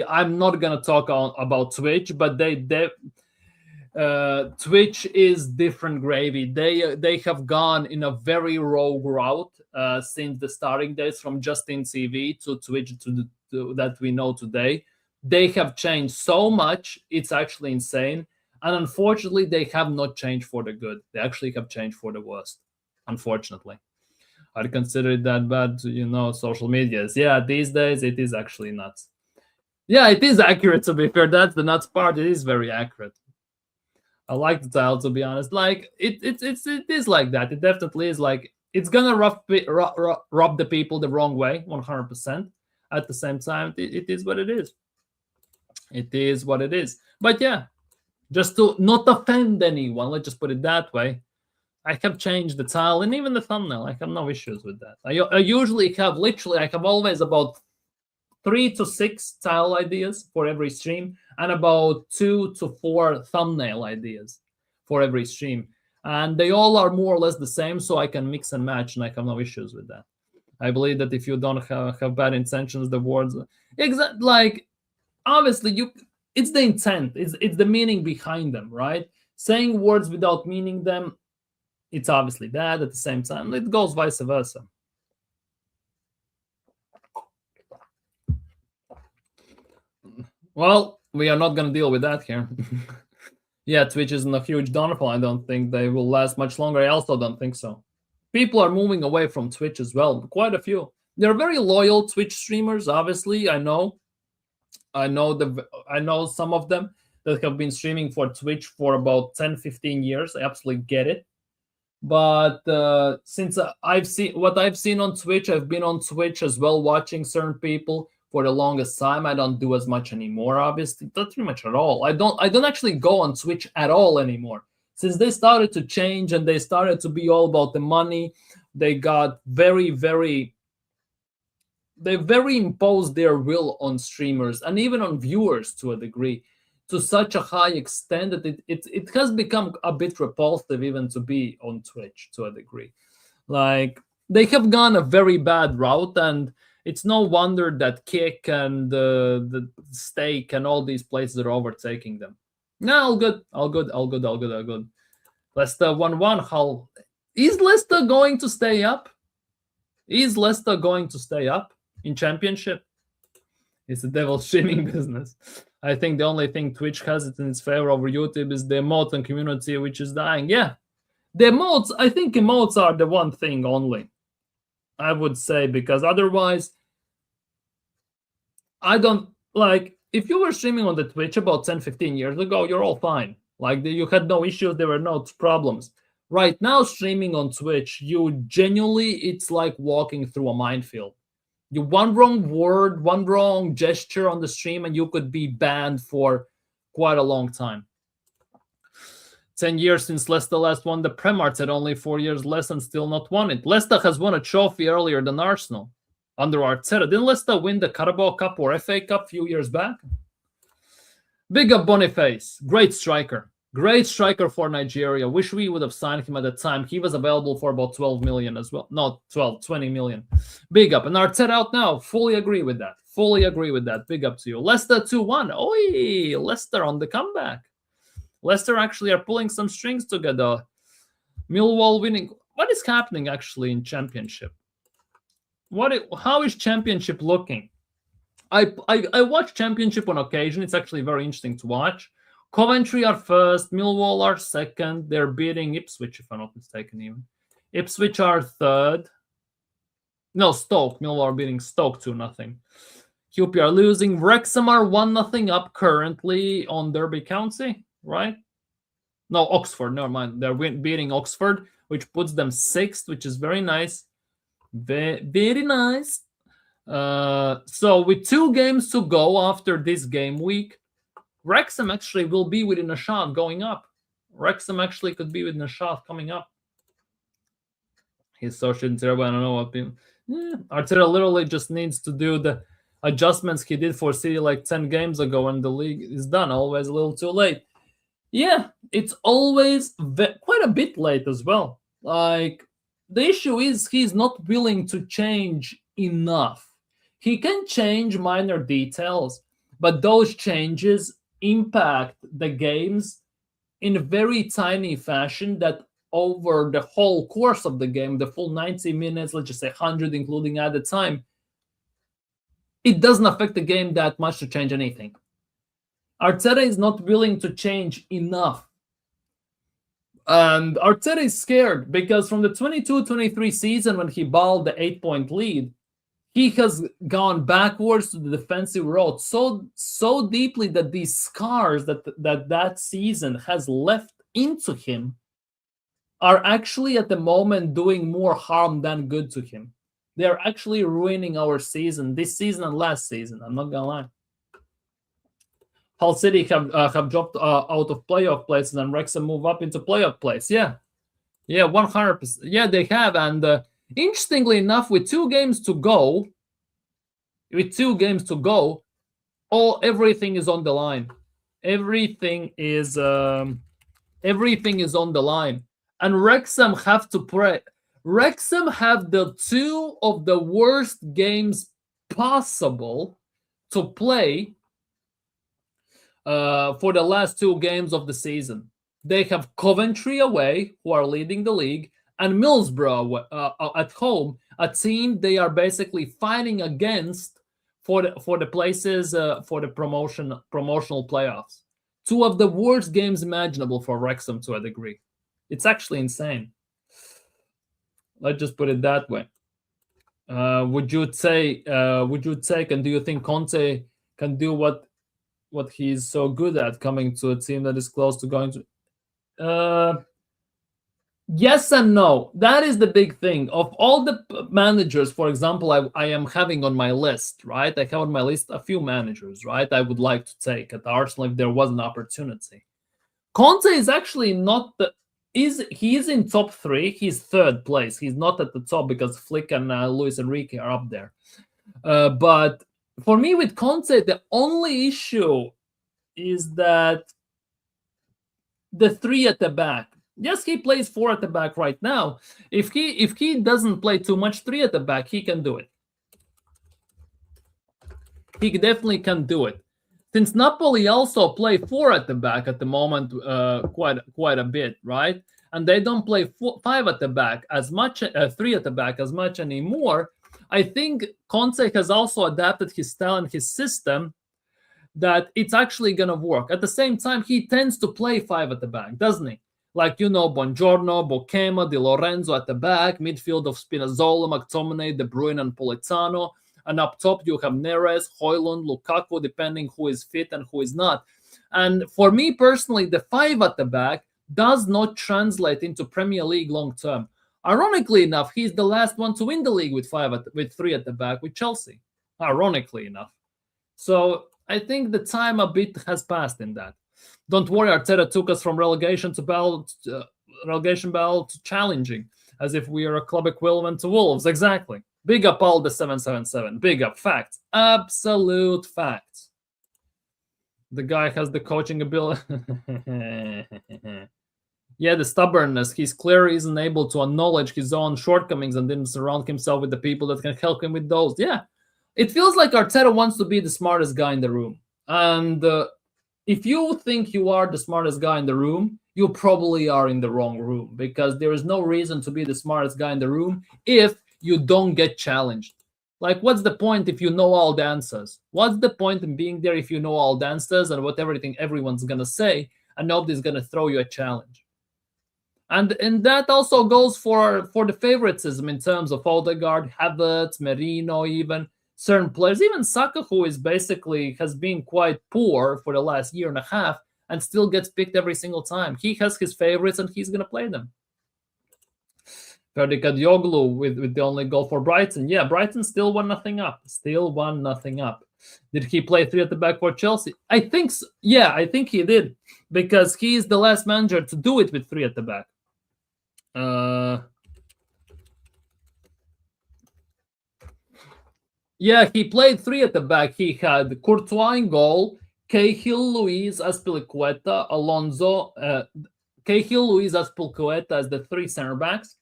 I'm not gonna talk about Twitch, but Twitch is different gravy. They have gone in a very rogue route since the starting days, from Justin TV to Twitch that we know today. They have changed so much; it's actually insane. And unfortunately, they have not changed for the good. They actually have changed for the worst. Unfortunately, I'd consider it that bad. Social medias. Yeah, these days it is actually nuts. Yeah, it is accurate, to be fair. That's the nuts part. It is very accurate. I like the title, to be honest. Like it is like that. It definitely is like it's gonna rub the people the wrong way, 100%. At the same time, it is what it is. It is what it is. But yeah, just to not offend anyone, let's just put it that way. I have changed the title and even the thumbnail. I have no issues with that. I usually have I have always about 3 to 6 title ideas for every stream and about 2 to 4 thumbnail ideas for every stream. And they all are more or less the same, so I can mix and match, and I have no issues with that. I believe that if you don't have bad intentions, the words, like, obviously, it's the intent, it's the meaning behind them, right? Saying words without meaning them, it's obviously bad. At the same time, it goes vice versa. Well, we are not going to deal with that here. Yeah, Twitch isn't a huge downfall. I don't think they will last much longer. I also don't think so. People are moving away from Twitch as well. Quite a few. They're very loyal Twitch streamers, obviously. I know some of them that have been streaming for Twitch for about 10-15 years. I absolutely get it. But since I've seen on Twitch, I've been on Twitch as well, watching certain people for the longest time. I don't do as much anymore, obviously. Not pretty much at all. I don't actually go on Twitch at all anymore. Since they started to change and they started to be all about the money, they got very imposed their will on streamers and even on viewers to a degree, to such a high extent that it has become a bit repulsive even to be on Twitch to a degree. Like, they have gone a very bad route, and it's no wonder that Kick and the Stake and all these places are overtaking them. No, all good. Leicester 1-1. How is Leicester going to stay up? Is Leicester going to stay up in Championship? It's the devil's streaming business. I think the only thing Twitch has it in its favor over YouTube is the emote and community, which is dying. Yeah, the emotes. I think emotes are the one thing only, I would say, because otherwise, I don't like. If you were streaming on the Twitch about 10-15 years ago, you're all fine. Like, you had no issues, there were no problems. Right now, streaming on Twitch, it's like walking through a minefield. You one wrong word, one wrong gesture on the stream, and you could be banned for quite a long time. 10 years since Leicester last won the Prem. Arteta only 4 years less and still not won it. Leicester has won a trophy earlier than Arsenal under Arteta. Didn't Leicester win the Carabao Cup or FA Cup a few years back? Big up Boniface. Great striker. Great striker for Nigeria. Wish we would have signed him at the time. He was available for about 12 million as well. Not 12, 20 million. Big up. And Arteta out now. Fully agree with that. Big up to you. Leicester 2-1. Oi, Leicester on the comeback. Leicester actually are pulling some strings together. Millwall winning. What is happening actually in Championship? How is Championship looking? I watch Championship on occasion. It's actually very interesting to watch. Coventry are first, Millwall are second. They're beating Ipswich, if I'm not mistaken, even. Ipswich are third. No, Stoke. Millwall are beating Stoke 2-0. QP are losing. Wrexham are 1-0 up currently on Derby County, right? No, Oxford. Never mind. They're beating Oxford, which puts them 6th, which is very nice. Very nice. So with 2 games to go after this game week, Wrexham actually will be within a shot going up. Wrexham actually could be within a shot coming up. He's so shit terrible. I don't know what people. Arteta literally just needs to do the adjustments he did for City like 10 games ago, and the league is done. Always a little too late. Yeah, it's always quite a bit late as well. Like, the issue is he's not willing to change enough. He can change minor details, but those changes impact the games in a very tiny fashion that over the whole course of the game, the full 90 minutes, let's just say 100, including added time, it doesn't affect the game that much to change anything. Arteta is not willing to change enough. And Arteta is scared because from the 22-23 season when he balled the 8-point lead, he has gone backwards to the defensive road so deeply that these scars that season has left into him are actually at the moment doing more harm than good to him. They are actually ruining our season, this season and last season. I'm not gonna lie. Hull City have dropped out of playoff places, and Wrexham move up into playoff place. Yeah, 100%. Yeah, they have. And interestingly enough, with 2 games to go, everything is on the line. Everything is on the line. And Wrexham have to pray. Wrexham have the 2 of the worst games possible to play for the last 2 games of the season. They have Coventry away, who are leading the league, and Middlesbrough at home, a team they are basically fighting against for the places for the promotional playoffs. 2 of the worst games imaginable for Wrexham to a degree. It's actually insane. Let's just put it that way. Would you take, and do you think Conte can do what he's so good at, coming to a team that is close to going to? Yes and no. That is the big thing. Of all the managers, for example, I am having on my list, right? I have on my list a few managers, right? I would like to take at Arsenal if there was an opportunity. Conte is actually not he is in top 3. He's 3rd place. He's not at the top because Flick and Luis Enrique are up there. But for me, with Conte, the only issue is that the 3 at the back. Yes, he plays 4 at the back right now. If he doesn't play too much 3 at the back, he can do it. He definitely can do it. Since Napoli also play 4 at the back at the moment, quite a bit, right? And they don't play 5 at the back as much, 3 at the back as much anymore. I think Conte has also adapted his style and his system that it's actually going to work. At the same time, he tends to play 5 at the back, doesn't he? Like, Buongiorno, Bokema, Di Lorenzo at the back, midfield of Spinazzola, McTominay, De Bruyne, and Politano. And up top, you have Neres, Højlund, Lukaku, depending who is fit and who is not. And for me personally, the 5 at the back does not translate into Premier League long term. Ironically enough, he's the last one to win the league with 3 at the back with Chelsea. Ironically enough. So I think the time a bit has passed in that. Don't worry, Arteta took us from relegation battle to challenging, as if we are a club equivalent to Wolves. Exactly. Big up all the 777. Big up. Facts. Absolute facts. The guy has the coaching ability. Yeah, the stubbornness. He's clearly isn't able to acknowledge his own shortcomings and didn't surround himself with the people that can help him with those. Yeah. It feels like Arteta wants to be the smartest guy in the room. And if you think you are the smartest guy in the room, you probably are in the wrong room, because there is no reason to be the smartest guy in the room if you don't get challenged. Like, what's the point if you know all the answers? What's the point in being there if you know all the answers and what everyone's going to say and nobody's going to throw you a challenge? And that also goes for the favoritism in terms of Odegaard, Havertz, Merino, even certain players, even Saka, who is basically has been quite poor for the last year and a half and still gets picked every single time. He has his favorites and he's going to play them. Ferdi Kadioglu with the only goal for Brighton. Yeah, Brighton still 1-0 up. Still 1-0 up. Did he play 3 at the back for Chelsea? I think so. Yeah, I think he did, because he is the last manager to do it with 3 at the back. Yeah, he played 3 at the back. He had Courtois in goal, Cahill, Luiz, Azpilicueta, Alonso, Cahill, Luiz, Azpilicueta as the 3 center backs,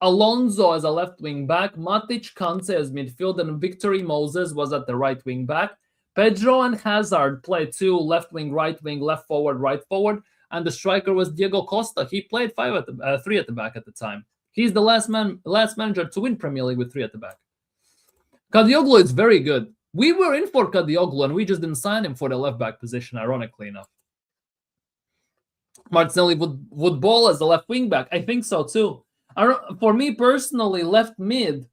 Alonso as a left wing back, Matic, Kante as midfield, and Victory Moses was at the right wing back. Pedro and Hazard played 2 left wing, right wing, left forward, right forward. and the striker was Diego Costa. He played 3 at the back at the time. He's the last manager to win Premier League with 3 at the back. Kadioglu is very good. We were in for Kadioglu, and we just didn't sign him for the left-back position, ironically enough. Martinelli would ball as a left wing-back. I think so, too. For me personally, left mid,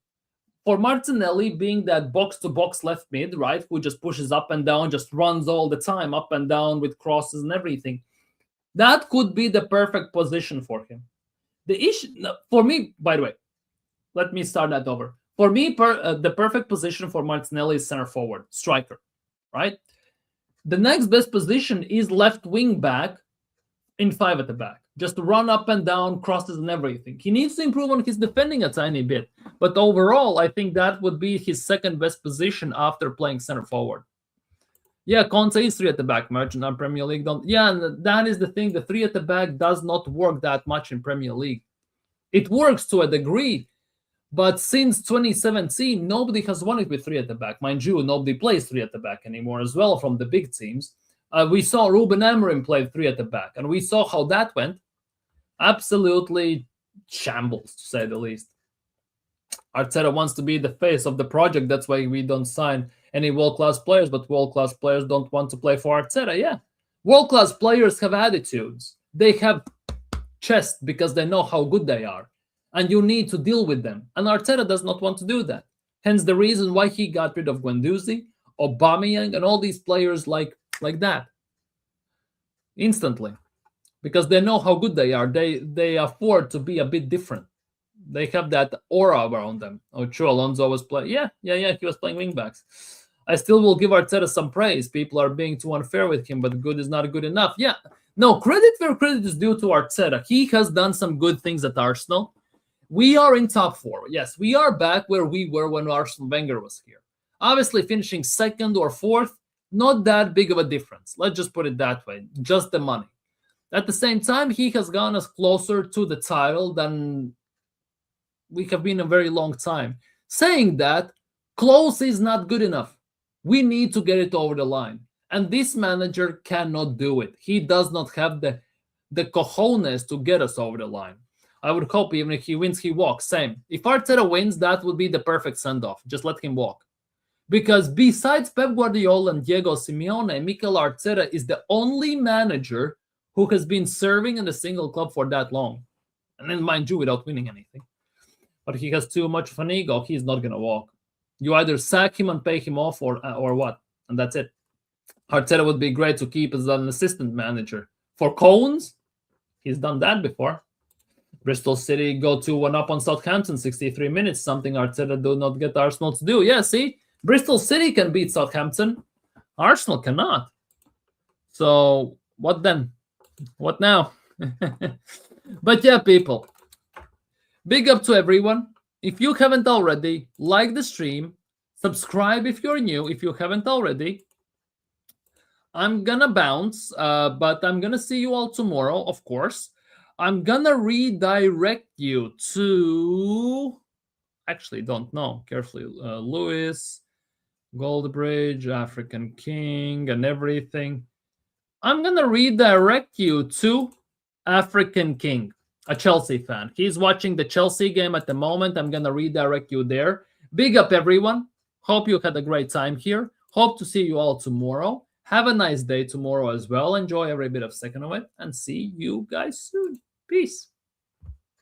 for Martinelli being that box-to-box left mid, right, who just pushes up and down, just runs all the time, up and down with crosses and everything, that could be the perfect position for him. The issue, for me, by the way, let me start that over. For me, the perfect position for Martinelli is center forward, striker, right? The next best position is left wing back in 5 at the back. Just run up and down, crosses and everything. He needs to improve on his defending a tiny bit. But overall, I think that would be his second best position after playing center forward. Yeah, Conte is 3 at the back, Merchant on Premier League. And that is the thing. The 3 at the back does not work that much in Premier League. It works to a degree, but since 2017, nobody has won it with 3 at the back. Mind you, nobody plays 3 at the back anymore as well from the big teams. We saw Ruben Amorim play 3 at the back, and we saw how that went. Absolutely shambles, to say the least. Arteta wants to be the face of the project. That's why we don't sign any world-class players, but world-class players don't want to play for Arteta. Yeah, world-class players have attitudes. They have chest because they know how good they are, and you need to deal with them. And Arteta does not want to do that. Hence the reason why he got rid of Guendouzi, Aubameyang, and all these players like that instantly, because they know how good they are. They afford to be a bit different. They have that aura around them. Oh, true, Alonso was playing. Yeah, he was playing wingbacks. I still will give Arteta some praise. People are being too unfair with him, but good is not good enough. Yeah, no, credit where credit is due to Arteta. He has done some good things at Arsenal. We are in top 4. Yes, we are back where we were when Arsene Wenger was here. Obviously, finishing 2nd or 4th, not that big of a difference. Let's just put it that way. Just the money. At the same time, he has gone us closer to the title than we have been a very long time. Saying that, close is not good enough. We need to get it over the line. And this manager cannot do it. He does not have the cojones to get us over the line. I would hope even if he wins, he walks. Same. If Arteta wins, that would be the perfect send-off. Just let him walk. Because besides Pep Guardiola and Diego Simeone, Mikel Arteta is the only manager who has been serving in a single club for that long. And then, mind you, without winning anything. But he has too much of an ego. He's not going to walk. You either sack him and pay him off or what? And that's it. Arteta would be great to keep as an assistant manager. For Cones, he's done that before. Bristol City go 2-1 up on Southampton, 63 minutes, something Arteta do not get Arsenal to do. Yeah, see? Bristol City can beat Southampton. Arsenal cannot. So, what then? What now? But yeah, people. Big up to everyone. If you haven't already, like the stream. Subscribe if you're new, if you haven't already. I'm gonna bounce, but I'm gonna see you all tomorrow, of course. I'm gonna redirect you to... Actually, don't know. Carefully. Lewis, Goldbridge, African King, and everything. I'm gonna redirect you to African King, a Chelsea fan. He's watching the Chelsea game at the moment. I'm gonna redirect you there. Big up, everyone. Hope you had a great time here. Hope to see you all tomorrow. Have a nice day tomorrow as well. Enjoy every bit of second of it, and see you guys soon. Peace.